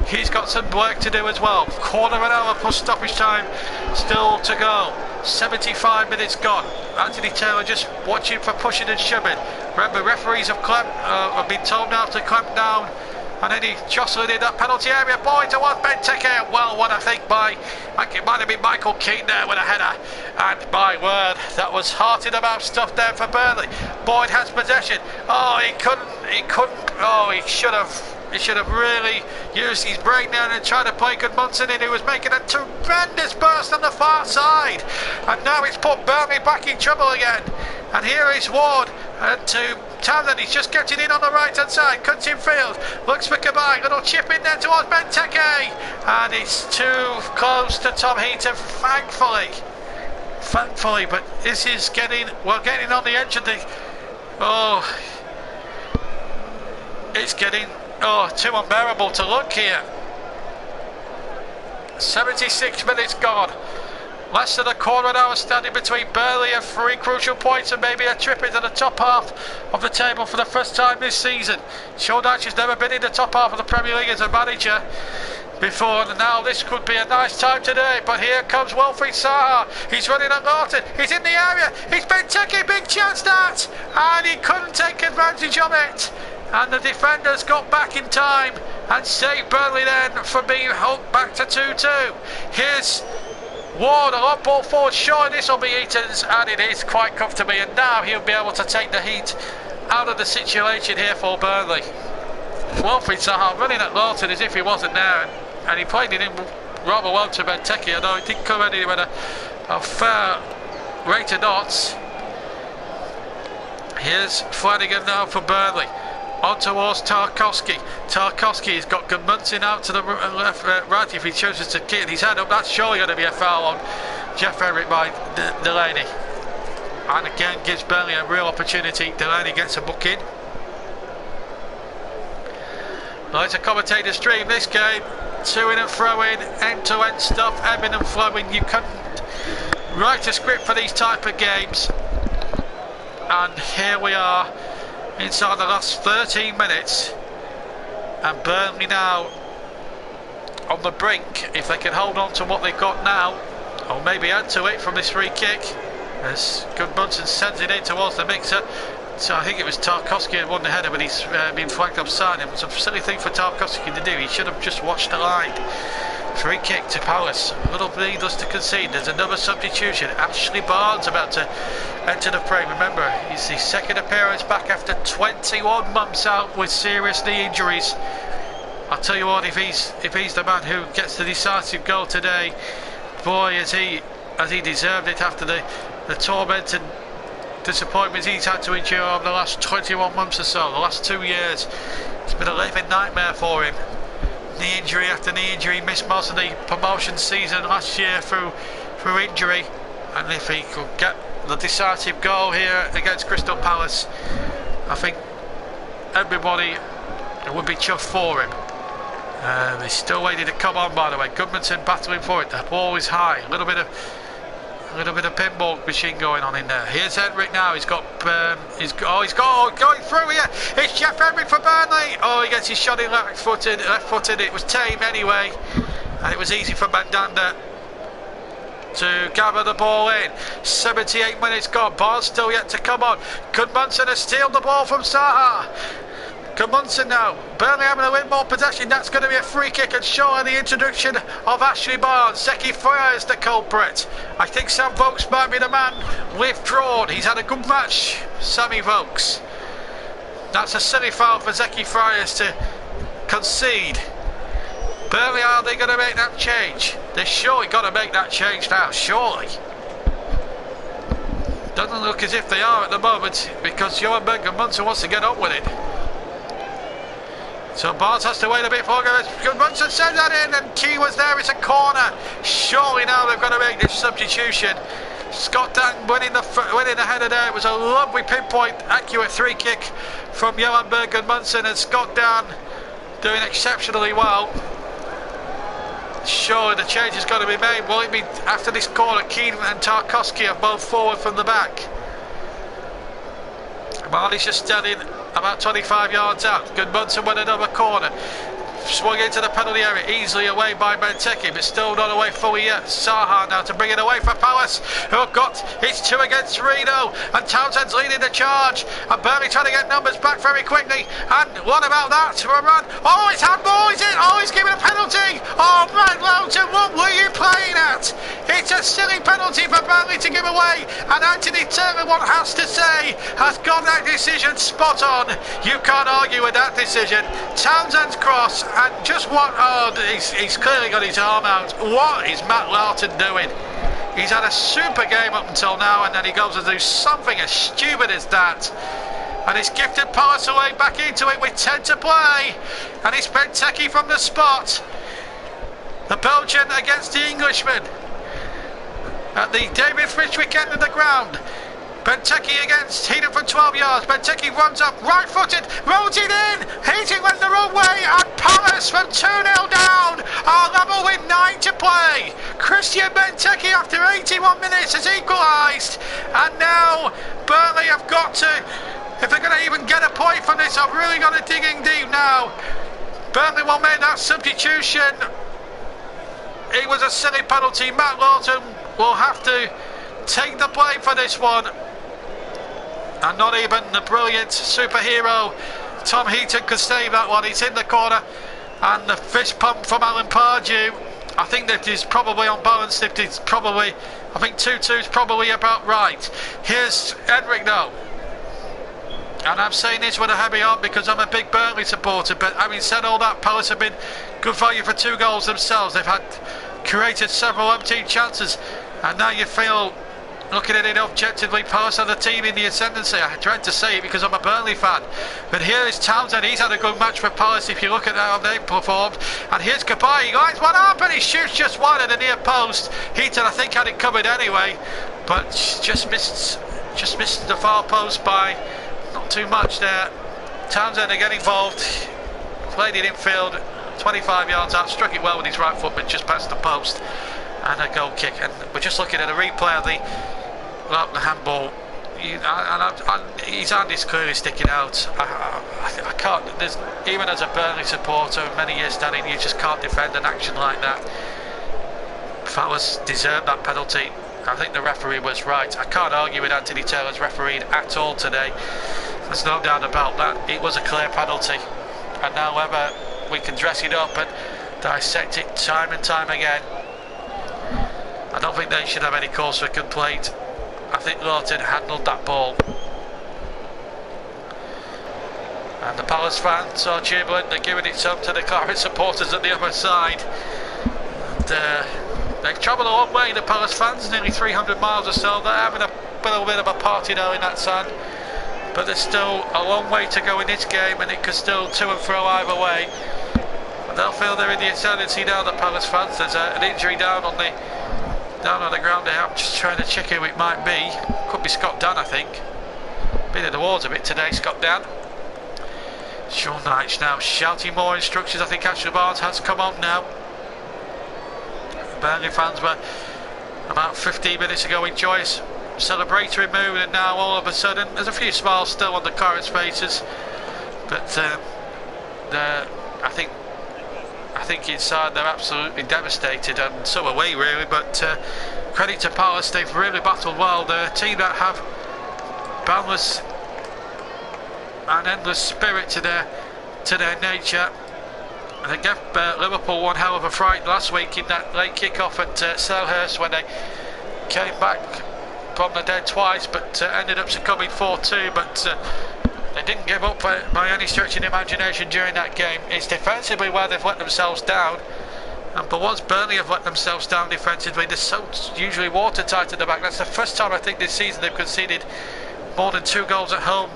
he's got some work to do as well. Quarter of an hour plus stoppage time still to go. 75 minutes gone. Anthony Taylor just watching for pushing and shoving. Remember, referees have been told now to clamp down. And then he jostled in that penalty area. Boyd towards Benteke. Well, what I think by, it might have been Michael Keane there with a header. And my word, that was heart in the mouth stuff there for Burnley. Boyd has possession. Oh, he couldn't. Oh, he should have really used his break down and tried to play Gudmundsson in, who was making a tremendous burst on the far side. And now it's put Burnley back in trouble again. And here is Ward and to Townsend, he's just getting in on the right hand side, cuts in field, looks for Kabay, little chip in there towards Benteke, and it's too close to Tom Heaton, thankfully, but this is getting on the edge of the, it's getting, too unbearable to look here. 76 minutes gone. Less than a quarter of an hour standing between Burnley and 3 crucial points, and maybe a trip into the top half of the table for the first time this season. Sean Dyche has never been in the top half of the Premier League as a manager before, and now this could be a nice time today. But here comes Wilfried Zaha. He's running at Lawton. He's in the area. He's been taking big chance that, and he couldn't take advantage of it. And the defenders got back in time and saved Burnley then from being hooked back to 2-2. Here's Ward, a long ball forward, sure this will be Eaton's, and it is quite comfortably, and now he'll be able to take the heat out of the situation here for Burnley. Wilfried Zaha running at Lawton as if he wasn't there, and he played it in rather well to Benteke, although it didn't come in with a fair rate of knots. Here's Flanagan now for Burnley. On towards Tarkowski. Tarkowski's got Gudmundsson out to the left, right. If he chooses to keep his head up, that's surely going to be a foul on Jeff Emerick by Delaney. And again gives Burnley a real opportunity. Delaney gets a book in. Well, it's a commentator's dream, this game. To in and fro in, end-to-end stuff, ebbing and flowing. You couldn't write a script for these type of games. And here we are inside the last 13 minutes, and Burnley now on the brink. If they can hold on to what they've got now, or maybe add to it from this free kick, as Gudmundsson sends it in towards the mixer. So I think it was Tarkowski who won the header, but he's been flagged offside. It was a silly thing for Tarkowski to do. He should have just watched the line. Free kick to Palace. A little needless to concede. There's another substitution. Ashley Barnes about to enter the frame. Remember, it's his second appearance back after 21 months out with serious knee injuries. I'll tell you what, if he's the man who gets the decisive goal today, boy, has he deserved it after the torment and disappointments he's had to endure over the last 21 months or so, the last 2 years. It's been a living nightmare for him. Knee injury after knee injury, missed most of the promotion season last year through injury, and if he could get the decisive goal here against Crystal Palace, I think everybody would be chuffed for him. He's still waiting to come on, by the way. Gudmundsson battling for it. The ball is high. A little bit of pinball machine going on in there. Here's Emerick now. He's got going through here. It's Jeff Emerick for Burnley. Oh, he gets his shot in left footed. It was tame anyway, and it was easy for Mandanda to gather the ball in. 78 minutes gone. Barnes still yet to come on. Gudmundsson has stealed the ball from Zaha. Gudmundsson now. Burnley having a win more possession. That's going to be a free kick, and surely the introduction of Ashley Barnes. Zeki Fryer is the culprit. I think Sam Vokes might be the man withdrawn. He's had a good match, Sammy Vokes. That's a silly foul for Zeki Fryer to concede. Burnley, are they going to make that change? They're surely got to make that change now, surely. Doesn't look as if they are at the moment, because Johan Gudmundsson wants to get on with it. So Barnes has to wait a bit for Gudmundsson sends that in, and Key was there. It's a corner. Surely now they've got to make this substitution. Scott Dann winning the header there. It was a lovely pinpoint, accurate free kick from Johan Gudmundsson, and Scott Dann doing exceptionally well. Surely the change has got to be made. Will it be after this corner? Keane and Tarkowski are both forward from the back. Marley's just standing about 25 yards out. Gudmundsson went another corner. Swung into the penalty area, easily away by Benteke, but still not away fully yet. Zaha now to bring it away for Palace, who have got it's 2 against 3 now, and Townsend's leading the charge, and Burnley trying to get numbers back very quickly. And what about that for a run? Oh, it's handball, is it? Oh, he's giving a penalty. Oh, Brad Lowton, what were you playing at? It's a silly penalty for Burnley to give away, and Anthony Taylor, one has to say, has got that decision spot on. You can't argue with that decision. Townsend's cross. And just what, he's clearly got his arm out. What is Matt Lowton doing? He's had a super game up until now, and then he goes and do something as stupid as that. and it's gifted Palace away back into it with 10 to play, and it's Benteke from the spot. The Belgian against the Englishman at the David Fishwick end of the ground. Benteke against Heaton from 12 yards. Benteke runs up, right-footed, rolls it in. Heaton went the wrong way, and Palace from 2-0 down are level with 9 to play. Christian Benteke, after 81 minutes, has equalised, and now Burnley have got to, if they're going to even get a point from this, I've really got to dig in deep now. Burnley will make that substitution. It was a silly penalty. Matt Lawton will have to take the blame for this one. And not even the brilliant superhero Tom Heaton could save that one. He's in the corner, and the fist pump from Alan Pardew. I think that is probably unbalanced. It is probably, I think 2-2 is probably about right. Here's Henrik now, and I'm saying this with a heavy heart because I'm a big Burnley supporter, but having said all that, Palace have been good value for 2 goals themselves. They've had created several empty chances, and now you feel, looking at it objectively, Palace are the team in the ascendancy. I dread to say it because I'm a Burnley fan, but here is Townsend. He's had a good match for Palace if you look at how they've performed. And here's Kabay. He lines one up and he shoots just wide at the near post. Heaton, I think, had it covered anyway, but just missed the far post by not too much there. Townsend to get involved, played it infield, 25 yards out, struck it well with his right foot, but just past the post. And a goal kick, and we're just looking at a replay of the handball. His hand is clearly sticking out. I can't. There's, even as a Burnley supporter, many years standing, you just can't defend an action like that. Palace deserved that penalty. I think the referee was right. I can't argue with Anthony Taylor's refereed at all today. There's no doubt about that. It was a clear penalty, and now whether we can dress it up and dissect it time and time again, I don't think they should have any cause for complaint. I think Lawton handled that ball. And the Palace fans are jubilant. They're giving it some to the Claret supporters at the other side. And, they've travelled a long way, the Palace fans, nearly 300 miles or so. They're having a little bit of a party now in that sand. But there's still a long way to go in this game, and it could still to and fro either way. And they'll feel they're in the ascendancy now, the Palace fans. There's an injury down on the ground there. I'm just trying to check who it might be. Could be Scott Dunn, I think. Been in the wars a bit today, Scott Dunn. Sean Knight now shouting more instructions. I think Ashley Barnes has come on now. Burnley fans were about 15 minutes ago in joyous celebratory mood, and now all of a sudden there's a few smiles still on the Claret's faces, but I think inside they're absolutely devastated, and so are we really. But credit to Palace, they've really battled well. They're a team that have boundless and endless spirit to their nature. And they gave Liverpool one hell of a fright last week in that late kick-off at Selhurst when they came back from the dead twice, but ended up succumbing 4-2. But they didn't give up by any stretch of the imagination during that game. It's defensively where they've let themselves down, but once Burnley have let themselves down defensively, they're so usually watertight at the back. That's the first time I think this season they've conceded more than 2 goals at home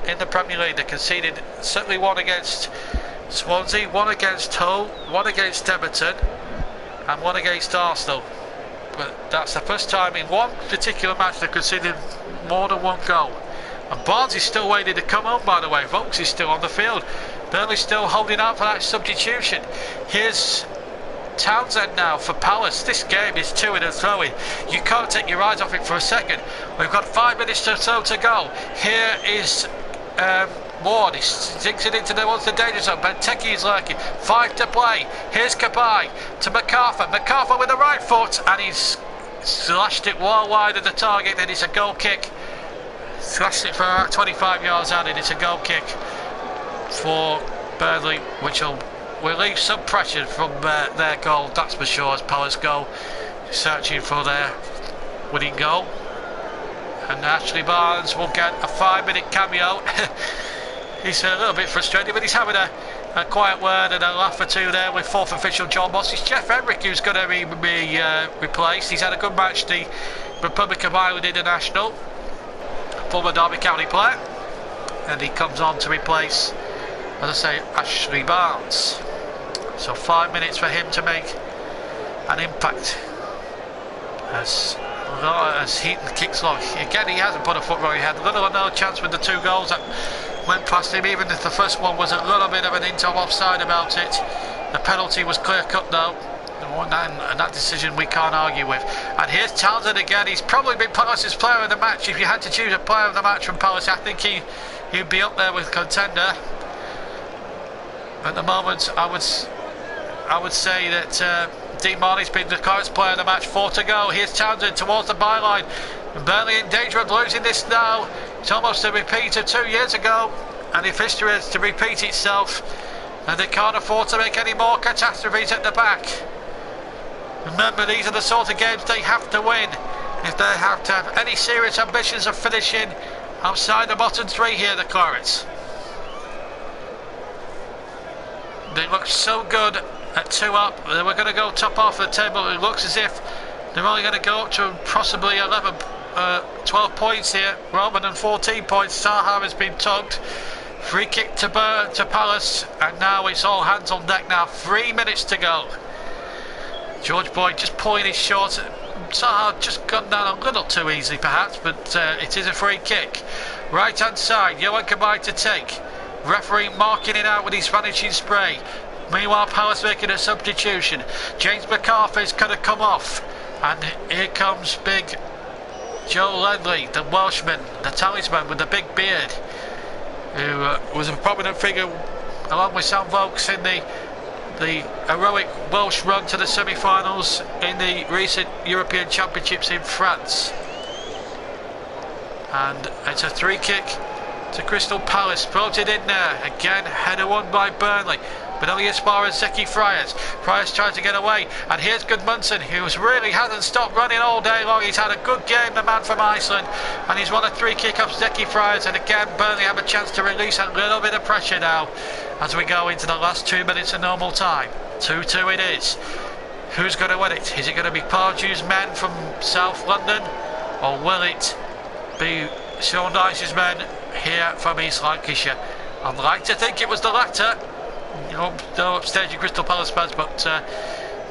in the Premier League. They conceded certainly one against Swansea, one against Hull, one against Everton, and one against Arsenal. But that's the first time in one particular match they've conceded more than 1 goal. And Barnes is still waiting to come on, by the way. Vokes is still on the field. Burnley's still holding out for that substitution. Here's Townsend now for Palace. This game is to and throwing. You can't take your eyes off it for a second. We've got 5 minutes or so to go. Here is Ward. He sinks it into the danger zone. Benteke is lurking. 5 to play. Here's Kabay to MacArthur. MacArthur with the right foot, and he's slashed it well wide of the target, and it's a goal kick. Slashed it for about 25 yards out, and it's a goal kick for Burnley, which will relieve some pressure from their goal, that's for sure, as Palace go searching for their winning goal. And Ashley Barnes will get a 5-minute cameo. He's a little bit frustrated, but he's having a quiet word and a laugh or two there with 4th official John Moss. It's Jeff Henrik who's going to be replaced. He's had a good match, the Republic of Ireland international, former Derby County player. and he comes on to replace, as I say, Ashley Barnes. So 5 minutes for him to make an impact as Heaton kicks long. Again, he hasn't put a foot wrong. He had little or no chance with the 2 goals that went past him, even if the first one was a little bit of an into offside about it. The penalty was clear cut though, and that decision we can't argue with. And here's Townsend again. He's probably been Palace's player of the match. If you had to choose a player of the match from Palace, I think he'd be up there with contender. At the moment, I would say that Dean Marley's been the Clarets player of the match. 4 to go. Here's Townsend towards the byline. Burnley in danger of losing this now. It's almost a repeat of 2 years ago, and if history is to repeat itself, and they can't afford to make any more catastrophes at the back. Remember, these are the sort of games they have to win if they have to have any serious ambitions of finishing outside the bottom 3 here, the Clarets. They look so good at 2 up. They were going to go top half of the table. It looks as if they're only going to go up to possibly 12 points here rather than 14 points. Zaha has been tugged. Free kick to Palace, and now it's all hands on deck now. 3 minutes to go. George Boyd just pulling his short. Zaha just gone down a little too easily perhaps, but it is a free kick. Right hand side, Johan Kabay to take. Referee marking it out with his vanishing spray. Meanwhile, Palace making a substitution. James McCarthy's going to come off, and here comes big Joe Ledley, the Welshman, the talisman with the big beard, who was a prominent figure along with Sam Vokes in the heroic Welsh run to the semi-finals in the recent European Championships in France. And it's a 3 kick to Crystal Palace, floated in there again, header won by Burnley, but only as far as Zeki Friars. Friars tries to get away, and here's Gudmundsson, who really hasn't stopped running all day long. He's had a good game, the man from Iceland, and he's won a 3 kick off Zeki Friars, and again Burnley have a chance to release a little bit of pressure now as we go into the last 2 minutes of normal time. 2-2 it is. Who's going to win it? Is it going to be Pardew's men from South London, or will it be Sean Dyche's men here from East Lancashire? I'd like to think it was the latter. No upstaging Crystal Palace fans, but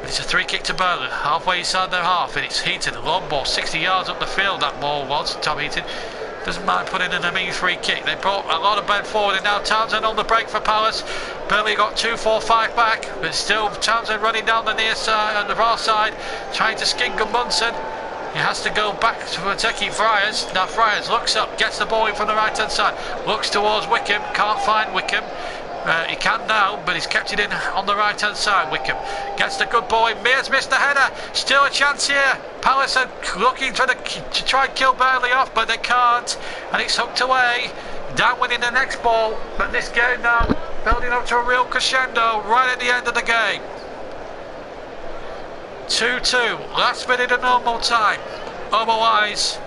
it's a 3 kick to Burnley, halfway inside their half, and it's Heaton, a long ball, 60 yards up the field that ball was. Tom Heaton doesn't mind putting in a mean 3 kick. They brought a lot of men forward, and now Townsend on the break for Palace. Burnley got 2-4-5 back, but still Townsend running down the near side, on the far side, trying to skin Gudmundsson. He has to go back to Zeki Friars. Now Friars looks up, gets the ball in from the right hand side, looks towards Wickham, can't find Wickham. He can now, but he's kept it in on the right hand side. Wickham gets the good ball in. Mears missed the header. Still a chance here. Palace are looking to try and kill Burnley off, but they can't, and it's hooked away. Down winning the next ball, but this game now building up to a real crescendo right at the end of the game. 2-2, last minute of normal time. Otherwise,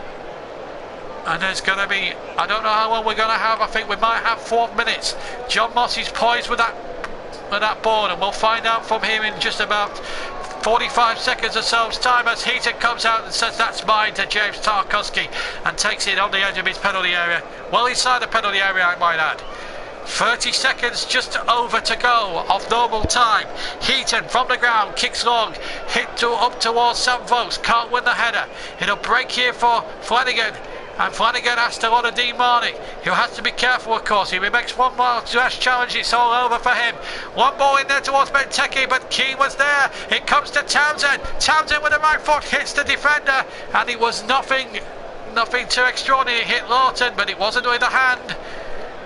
and there's going to be, I don't know how long we're going to have. I think we might have 4 minutes. John Moss is poised with that ball, and we'll find out from him in just about 45 seconds or so's time as Heaton comes out and says that's mine to James Tarkowski, and takes it on the edge of his penalty area. Well inside the penalty area, I might add. 30 seconds just over to go of normal time. Heaton from the ground, kicks long, up towards Sam Vokes, can't win the header. It'll break here for Flanagan. And Flanagan has to honour Dean Marney, who has to be careful, of course. If he makes one more rash challenge, it's all over for him. One ball in there towards Benteke, but Keane was there. It comes to Townsend. Townsend with the right foot hits the defender, and it was nothing too extraordinary. It hit Lawton, but it wasn't with the hand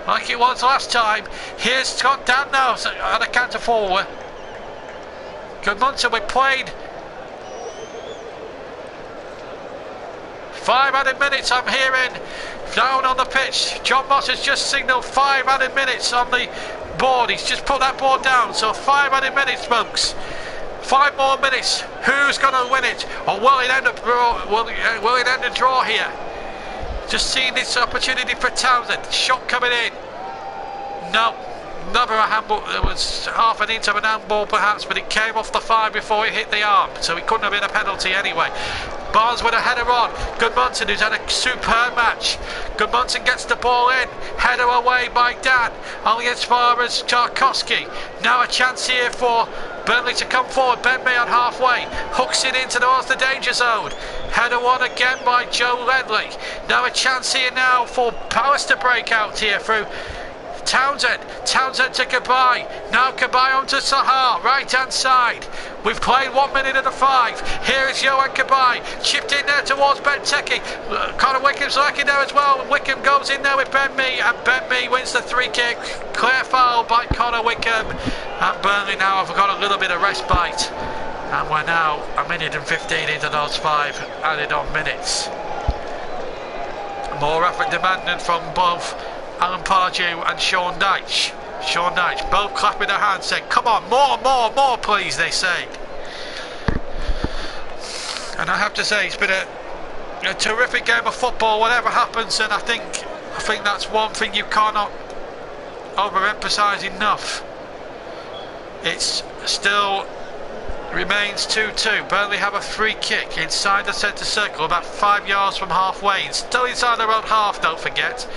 like it was last time. Here's Scott Dan now on a counter forward. Gudmundsson, we played 5 added minutes, I'm hearing down on the pitch. John Moss has just signalled 5 added minutes on the board. He's just put that board down, so 5 added minutes, folks. 5 more minutes. Who's going to win it, or will it end a draw here? Just seeing this opportunity for Townsend. Shot coming in. No, never a handball. There was half an inch of an handball perhaps, but it came off the thigh before it hit the arm, so it couldn't have been a penalty anyway. Barnes with a header on. Goodmanson, who's had a superb match. Goodmanson gets the ball in. Header away by Dan. Only as far as Tarkowski. Now a chance here for Burnley to come forward. Ben May on halfway. Hooks it in towards the danger zone. Header on again by Joe Ledley. Now a chance here now for Palace to break out here through Townsend. Townsend to Kabay. Now Kabay onto Sahar. Right hand side. We've played 1 minute of the 5. Here is Johan Kabay. Chipped in there towards Benteke. Connor Wickham's lurking there as well. Wickham goes in there with Ben Mee. And Ben Mee wins the free kick. Clear foul by Connor Wickham. And Burnley now have got a little bit of respite. And we're now a minute and 15 into those 5 added on minutes. More effort demanded from both Alan Pardew and Sean Dyche. Sean Dyche both clapping their hands saying, come on, more please, they say. And I have to say, it's been a terrific game of football, whatever happens, and I think that's one thing you cannot overemphasise enough. It's still remains 2-2. Burnley have a free kick inside the centre circle, about 5 yards from halfway. It's still inside their own half, don't forget.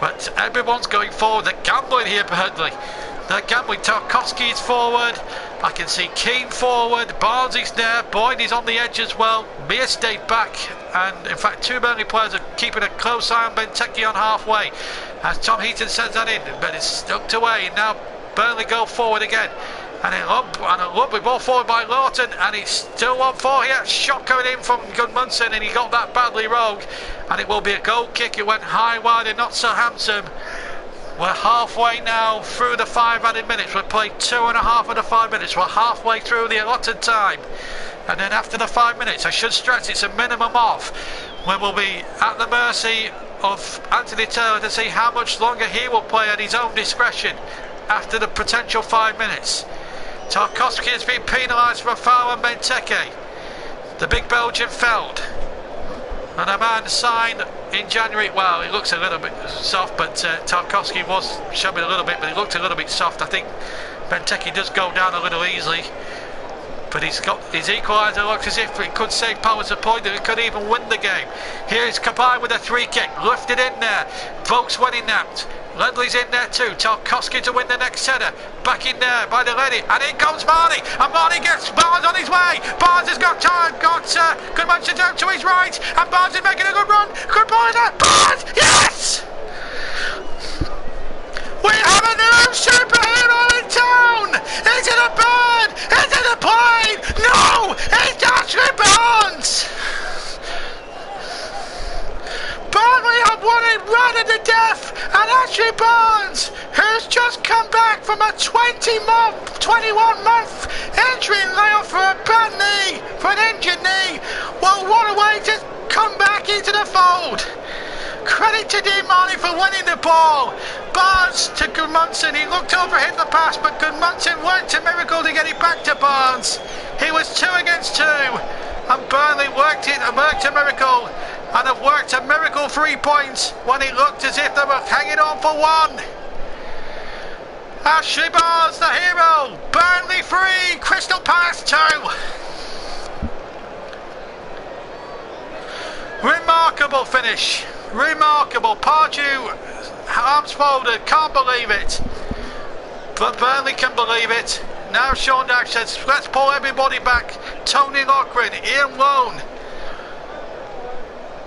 But everyone's going forward. They're gambling here, Burnley. They're gambling. Tarkowski is forward. I can see Keane forward. Barnes is there. Boyd is on the edge as well. Mears stayed back. And in fact, 2 Burnley players are keeping a close eye on Benteke on halfway. As Tom Heaton sends that in. But it's tucked away. And now Burnley go forward again. And a lovely ball forward by Lawton, and it's still 1-4 here. Shot coming in from Goodmanson, and he got that badly wrong. And it will be a goal kick. It went high, wide, and not so handsome. We're halfway now through the 5 added minutes. We've played 2.5 of the 5 minutes. We're halfway through the allotted time. And then after the 5 minutes, I should stress it's a minimum of, when we'll be at the mercy of Anthony Taylor to see how much longer he will play at his own discretion after the potential 5 minutes. Tarkowski has been penalised for a foul on Benteke. The big Belgian fouled. And a man signed in January. Well, it looks a little bit soft, but Tarkowski was showing a little bit, but it looked a little bit soft. I think Benteke does go down a little easily. But he's got his equaliser. Looks as if it could save Palace a point, and it could even win the game. Here is Kabay with a free kick. Lifted in there. Vokes winning that. Ledley's in there too. Tarkowski to win the next header. Back in there by the lady. And in comes Marnie. And Marnie gets Barnes on his way. Barnes has got time. Got Goodmanson down to his right. And Barnes is making a good run. Good ball in there. Barnes! Yes! We have a new superhero in town! Is it a bird? Is it a plane? No! It's Ashley Barnes! Burnley have won it right to death, and Ashley Barnes, who's just come back from a 21-month injury layoff for a bad knee, for an injured knee. Well, what a way to come back into the fold. Credit to Marnie for winning the ball. Barnes to Goodmanson. He looked over, hit the pass, but Goodmanson worked a miracle to get it back to Barnes. He was 2 against 2, and Burnley worked a miracle, and have worked a miracle 3 points when it looked as if they were hanging on for 1. Ashley Barnes, the hero. Burnley 3, Crystal Palace 2. Remarkable finish. Remarkable. Pardew, arms folded, can't believe it. But Burnley can believe it. Now Sean Dyche says, let's pull everybody back. Tony Lockwood, Ian Lone.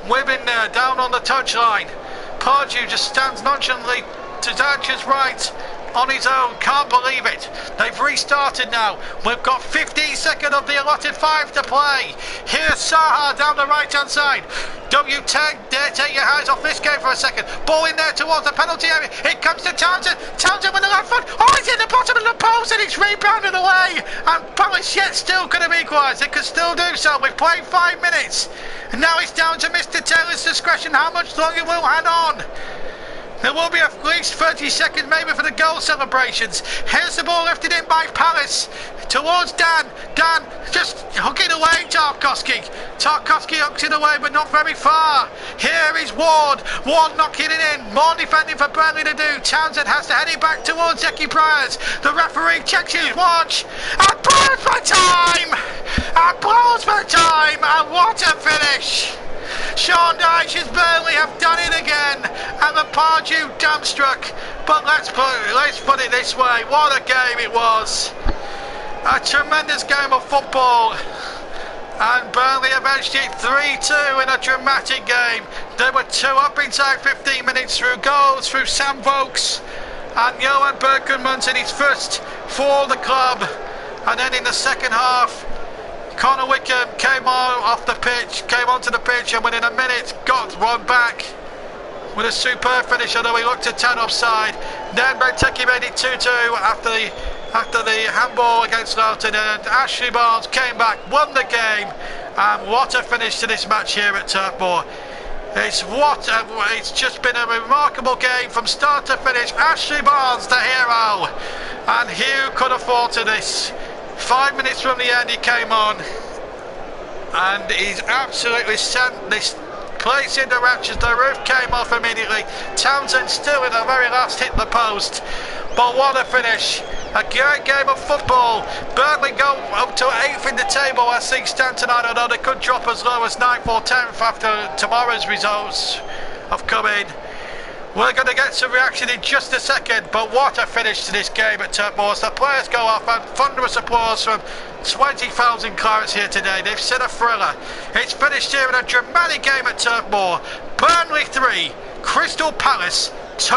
Wibben there, down on the touchline. Pardew just stands nonchalantly to Dyche's right. On his own, can't believe it. They've restarted now. We've got 15 seconds of the allotted 5 to play. Here's Saha down the right hand side. Don't you dare take your eyes off this game for a second. Ball in there towards the penalty area. It comes to Townsend. Townsend with the left foot. Oh, it's in the bottom of the post and it's rebounded away. And Palace yet still could have equalised. It could still do so. We've played 5 minutes. And now it's down to Mr. Taylor's discretion how much longer we'll hang on. There will be at least 30 seconds maybe for the goal celebrations. Here's the ball lifted in by Palace towards Dan. Dan just hooking away Tarkowski. Tarkowski hooks it away but not very far. Here is Ward. Ward knocking it in. More defending for Burnley to do. Townsend has to head it back towards Zeki Priors. The referee checks his watch and blows for time. And blows for time. game, and what a finish! Sean Dyche's Burnley have done it again, and the Pardew dumbstruck. But let's put it this way, what a game it was. A tremendous game of football, and Burnley have edged it 3-2 in a dramatic game. They were 2 up inside 15 minutes through goals through Sam Vokes and Johan Berkenmans in his first for the club, and then in the second half Connor Wickham came onto the pitch, and within a minute got one back with a superb finish, although he looked at 10 offside. Then Benteke made it 2-2 after the handball against Loughton, and Ashley Barnes came back, won the game, and what a finish to this match here at Turf Moor. It's just been a remarkable game from start to finish. Ashley Barnes, the hero, and who could have thought to this? 5 minutes from the end he came on, and he's absolutely sent this place into raptures. The roof came off immediately. Townsend still in the very last hit the post, but what a finish. A great game of football. Burnley go up to 8th in the table as things stand tonight, although they could drop as low as 9th or 10th after tomorrow's results have come in. We're going to get some reaction in just a second, but what a finish to this game at Turf Moor. The players go off, and thunderous applause from 20,000 Clarets here today. They've seen a thriller. It's finished here in a dramatic game at Turf Moor. Burnley 3, Crystal Palace 2.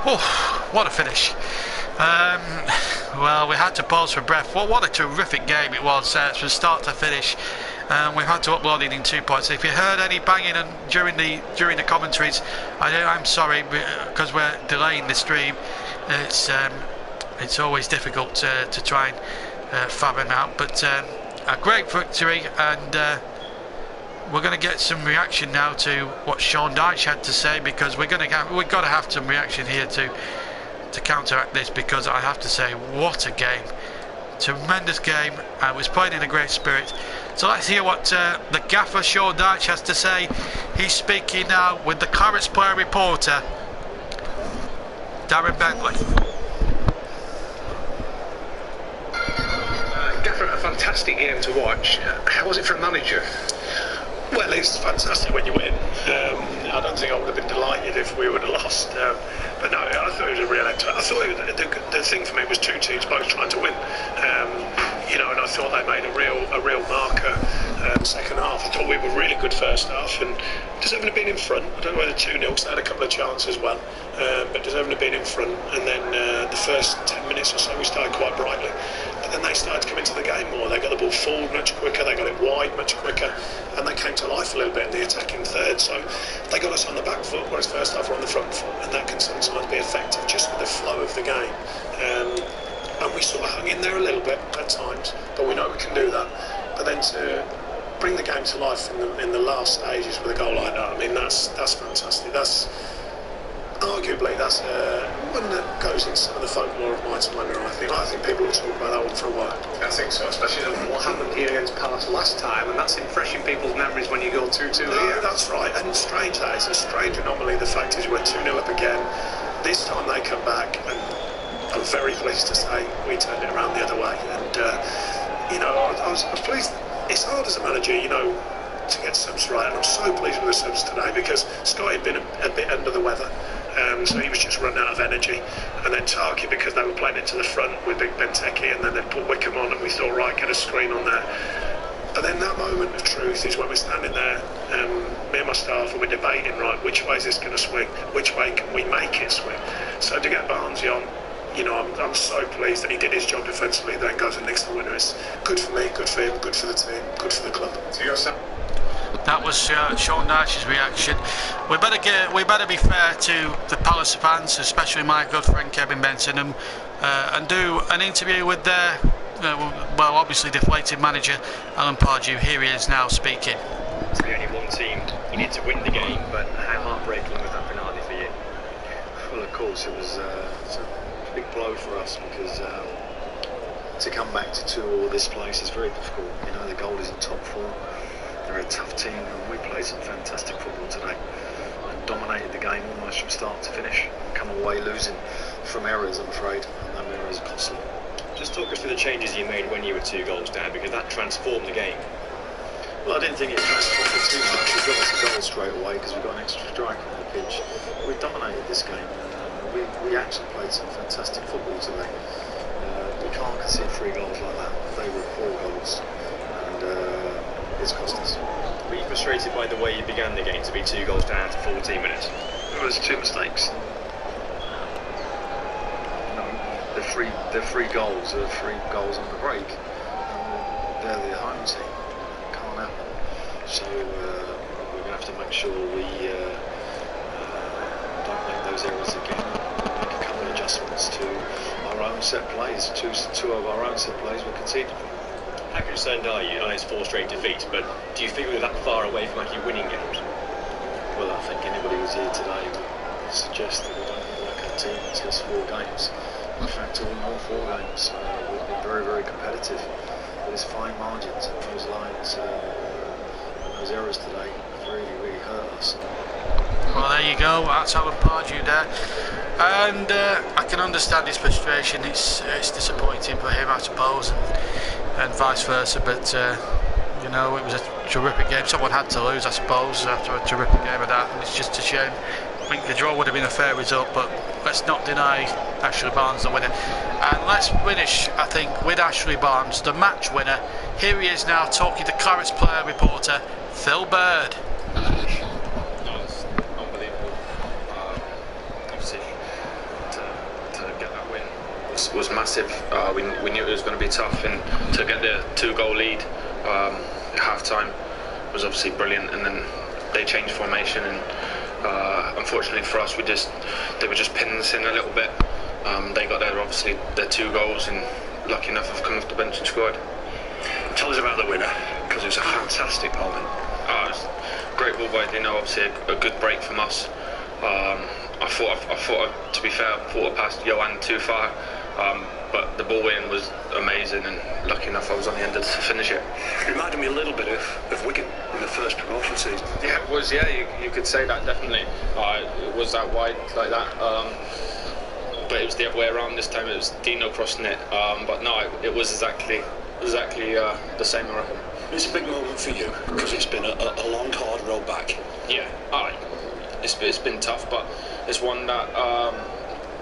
Oh, what a finish. Well, we had to pause for breath. Well, what a terrific game it was from start to finish. We've had to upload it in 2 parts. If you heard any banging during the commentaries, I'm sorry, because we're delaying the stream. It's always difficult to try and fathom out, but a great victory, and we're going to get some reaction now to what Sean Dyche had to say, because we've got to have some reaction here to counteract this, because I have to say, what a game. Tremendous game. It was played in a great spirit. So let's hear what the gaffer Sean Dyche has to say. He's speaking now with the Clarets player reporter Darren Bentley. Gaffer, a fantastic game to watch. How was it for a manager? Well, it's fantastic when you win. I don't think I would have been delighted if we would have lost. But no, I thought it was a real act. I thought the thing for me was 2 teams both trying to win. And I thought they made a real marker second half. I thought we were really good first half, and deserving to be in front. I don't know whether 2-0, because they had a couple of chances as well, but deserving to be in front. And then the first 10 minutes or so we started quite brightly, but then they started to come into the game more. They got the ball forward much quicker, they got it wide much quicker, and they came to life a little bit in the attacking third. So they got us on the back foot, whereas first half we're on the front foot, and that can sometimes be effective just with the flow of the game. And we sort of hung in there a little bit at times, but we know we can do that. But then to bring the game to life in the last stages with a goal like that, I mean, that's fantastic. That's arguably one that goes in some of the folklore of my time. I think people will talk about that one for a while. I think so, especially what happened here against Palace last time, and that's fresh in people's memories when you go 2-2. Yeah, that's right. And strange that it's a strange anomaly. The fact is we're 2-0 up again. This time they come back, and I'm very pleased to say we turned it around the other way. And I was pleased. It's hard as a manager, to get subs right, and I'm so pleased with the subs today, because Scott had been a bit under the weather, so he was just running out of energy. And then Tarky, because they were playing it to the front with Big Benteke, and then they put Wickham on, and we thought, right, get a screen on there. But then that moment of truth is when we're standing there, me and my staff, and we're debating, right, which way is this going to swing? Which way can we make it swing? So to get Barnesy on, I'm so pleased that he did his job defensively, then goes and nicks the winner. It's good for me, good for him, good for the team, good for the club. That was Sean Dyche's reaction. We better be fair to the Palace fans, especially my good friend Kevin Benson, and do an interview with their obviously deflated manager Alan Pardew. Here he is now speaking. To be only one team, you need to win the game, but how heartbreaking was that penalty for you? Well, of course, it was it's a big blow for us, because to come back to 2-2 this place is very difficult. The goal is in top form. There are very tough team, and we played some fantastic football today and dominated the game almost from start to finish. Come away losing from errors, I'm afraid, and them errors are costly. Just talk us through the changes you made when you were 2 goals down, because that transformed the game. Well, I didn't think it transformed it too much. We got us a goal straight away because we got an extra striker on the pitch. We dominated this game. We actually played some fantastic football today. We can't concede 3 goals like that. They were 4 goals, and it's cost us. Were you frustrated by the way you began the game to be 2 goals down after 14 minutes? It was 2 mistakes. No, they're 3 goals. There are 3 goals on the break. They're the home team. It can't happen. So we're going to have to make sure we don't make those errors again. Make a couple of adjustments to our own set plays. Two of our own set plays were conceded. How concerned are you? I know it's 4 straight defeats, but do you feel we're that far away from actually winning games? Well, I think anybody who's here today would suggest that we don't look like a team that's lost 4 games. In fact, all 4 games. We've been very, very competitive. But it's fine margins, and those lines and those errors today have really, really hurt us. Well, there you go. That's Alan Pardew there, and I can understand his frustration. It's disappointing for him, I suppose, and vice versa. But you know, it was a terrific game. Someone had to lose, I suppose, after a terrific game of that, and it's just a shame. I think the draw would have been a fair result, but let's not deny Ashley Barnes the winner. And let's finish, I think, with Ashley Barnes, the match winner. Here he is now talking to Clarets player reporter Phil Bird. Obviously, to get that win was massive. We knew it was going to be tough, and to get the 2-goal lead at half time was obviously brilliant. And then they changed formation, and unfortunately for us, they were just pinning us in a little bit. They got their 2 goals, and lucky enough I've come off the bench and scored. Tell us about the winner, because it was a fantastic moment. It was great ball by Dino, obviously a good break from us. I thought, to be fair, I passed Johan too far, but the ball in was amazing, and lucky enough I was on the end of to finish it. It reminded me a little bit of Wigan in the first promotion season. Yeah, it was. Yeah, you could say that definitely. It was that wide like that, but it was the other way around this time. It was Dino crossing it, but no, it was exactly the same, I reckon. It's a big moment for you because it's been a long, hard road back. Yeah, it's been tough, but it's one that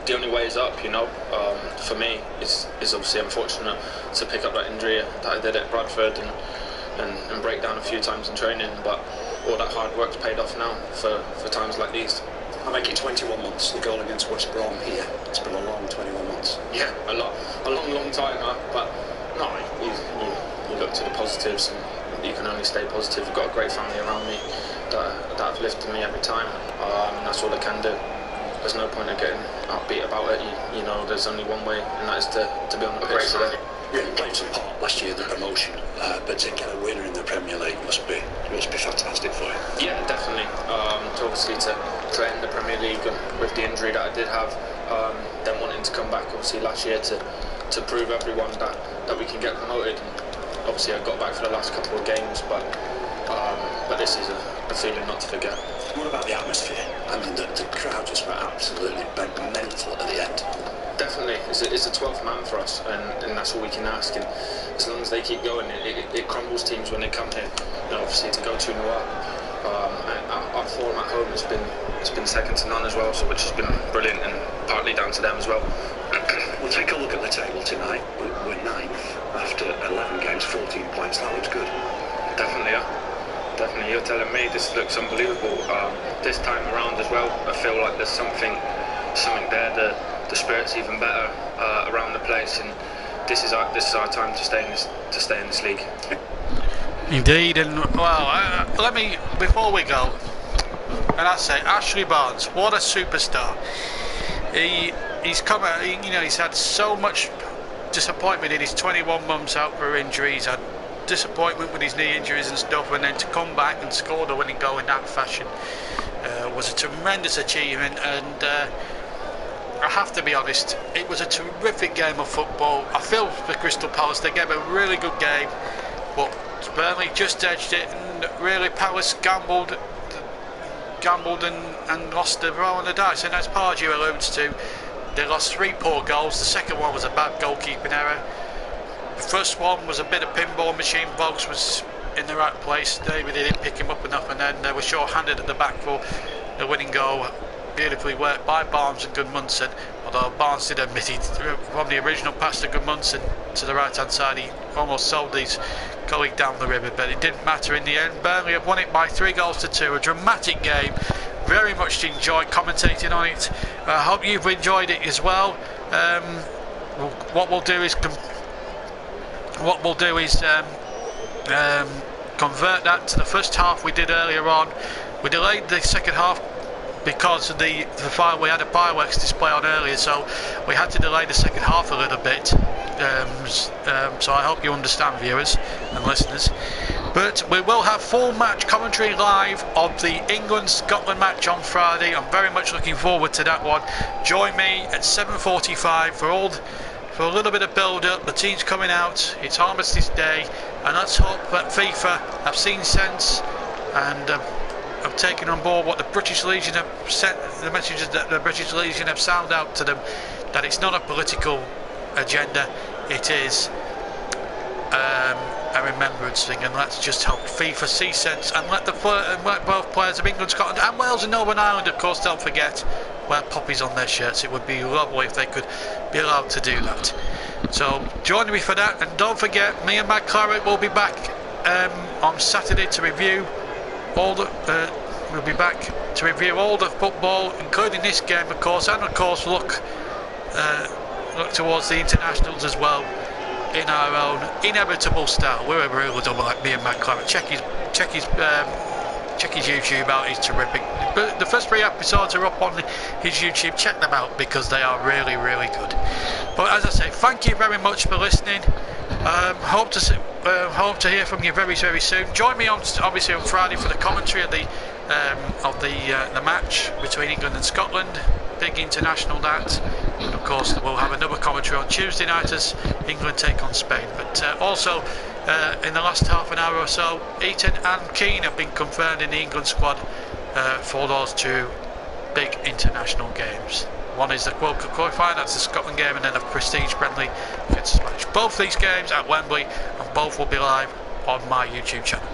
the only way is up. You know, for me, it's obviously unfortunate to pick up that injury that I did at Bradford and break down a few times in training, but all that hard work's paid off now for times like these. I make it 21 months, the goal against West Brom here. It's been a long 21 months. Yeah, a long time, but no, you look to the positives, and you can only stay positive. I've got a great family around me that have lifted me every time, and that's all I can do. There's no point in getting upbeat about it. You know, there's only one way, and that is to be on the pitch today. Yeah, you played some part last year in the promotion, but to get a winner in the Premier League must be fantastic for you. Yeah, definitely. Obviously to end the Premier League with the injury that I did have, then wanting to come back obviously last year to prove everyone that we can get promoted. And obviously I got back for the last couple of games, but this is a feeling not to forget. What about the atmosphere? I mean, the crowd just went absolutely mental at the end. Definitely, it's a 12th man for us, and that's all we can ask. And as long as they keep going, it crumbles teams when they come here. And obviously, to go 2-0 up, our form at home has been second to none as well, so which has been brilliant, and partly down to them as well. We'll take a look at the table tonight. We're 9th after 11 games, 14 points. That looks good. Definitely, yeah. Definitely, you're telling me this looks unbelievable. This time around as well, I feel like there's something there. The spirit's even better around the place, and this is our time to stay in this league. Indeed, and well, let me, before we go, and I say Ashley Barnes, what a superstar. He's come out, he's had so much disappointment in his 21 months out for injury. He's had disappointment with his knee injuries and stuff, and then to come back and score the winning goal in that fashion was a tremendous achievement. And I have to be honest, it was a terrific game of football. I feel for Crystal Palace, they gave a really good game, but Burnley just edged it, and really Palace gambled and lost the roll on the dice. And as Pardew alludes to, they lost 3 poor goals. The second one was a bad goalkeeping error. The first one was a bit of pinball machine. Bogs was in the right place. David didn't pick him up enough, and then they were short-handed at the back for the winning goal. Beautifully worked by Barnes and Gudmundsson, although Barnes did admit he, from the original pass to Gudmundsson to the right hand side, he almost sold his colleague down the river, but it didn't matter in the end. Burnley have won it by 3-2, a dramatic game. Very much enjoyed commentating on it. I hope you've enjoyed it as well. What we'll do is convert that to the first half we did earlier on. We delayed the second half because of we had a fireworks display on earlier, so we had to delay the second half a little bit. So I hope you understand, viewers and listeners. But we will have full match commentary live of the England-Scotland match on Friday. I'm very much looking forward to that one. Join me at 7:45 for a little bit of build-up. The team's coming out. It's Armistice Day, and let's hope that FIFA have seen sense and have taken on board what the British Legion have sent, the messages that the British Legion have sounded out to them, that it's not a political agenda, it is a remembrance thing. And let's just hope FIFA see sense and let both players of England, Scotland and Wales and Northern Ireland, of course, don't forget, wear poppies on their shirts. It would be lovely if they could be allowed to do that. So join me for that, and don't forget, me and Matt Claret will be back on Saturday to review all the we'll be back to review all the football, including this game, of course, and of course look towards the internationals as well, in our own inevitable style. We're a real double like me and Matt Claret. Check his YouTube out, he's terrific. But the first 3 episodes are up on his YouTube. Check them out because they are really, really good. But as I say, thank you very much for listening. Hope to hear from you very, very soon. Join me obviously on Friday for the commentary of the match between England and Scotland. Big international that. And of course we'll have another commentary on Tuesday night as England take on Spain. But also in the last half an hour or so, Eaton and Keane have been confirmed in the England squad for those 2 big international games. One is the World Cup qualifier, that's the Scotland game, and then a prestige friendly against Spanish. Both these games at Wembley, and both will be live on my YouTube channel.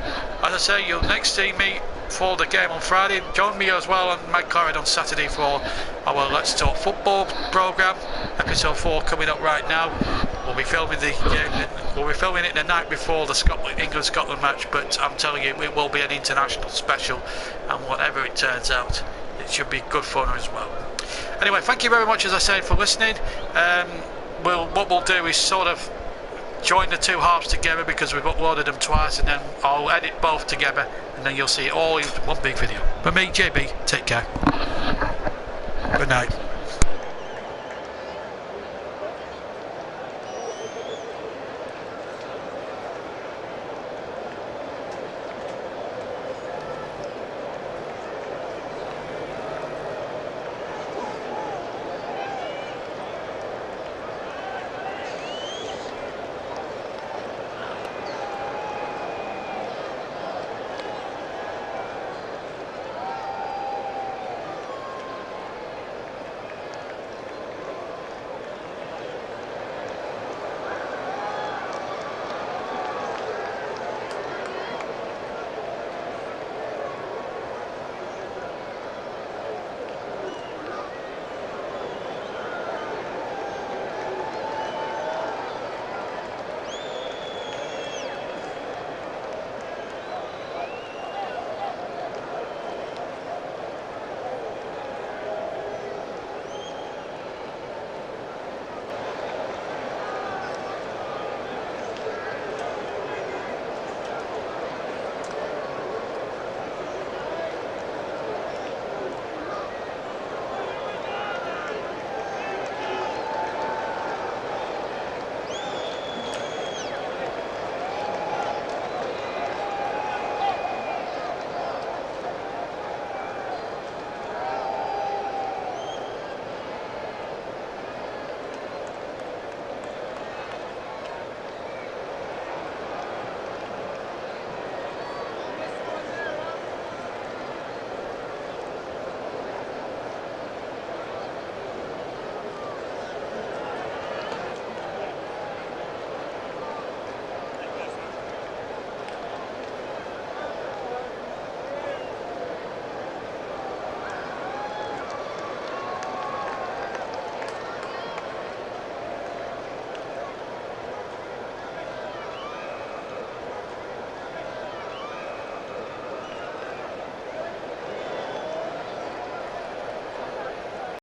As I say, you'll next see me for the game on Friday. Join me as well on Mike Claret on Saturday for our Let's Talk Football programme. Episode 4 coming up right now. We'll be filming the game. We'll be filming it the night before the England-Scotland match, but I'm telling you, it will be an international special, and whatever it turns out, it should be good fun as well. Anyway, thank you very much, as I said, for listening. What we'll do is sort of join the 2 halves together because we've uploaded them twice, and then I'll edit both together, and then you'll see it all in one big video. But me, JB, take care. Good night.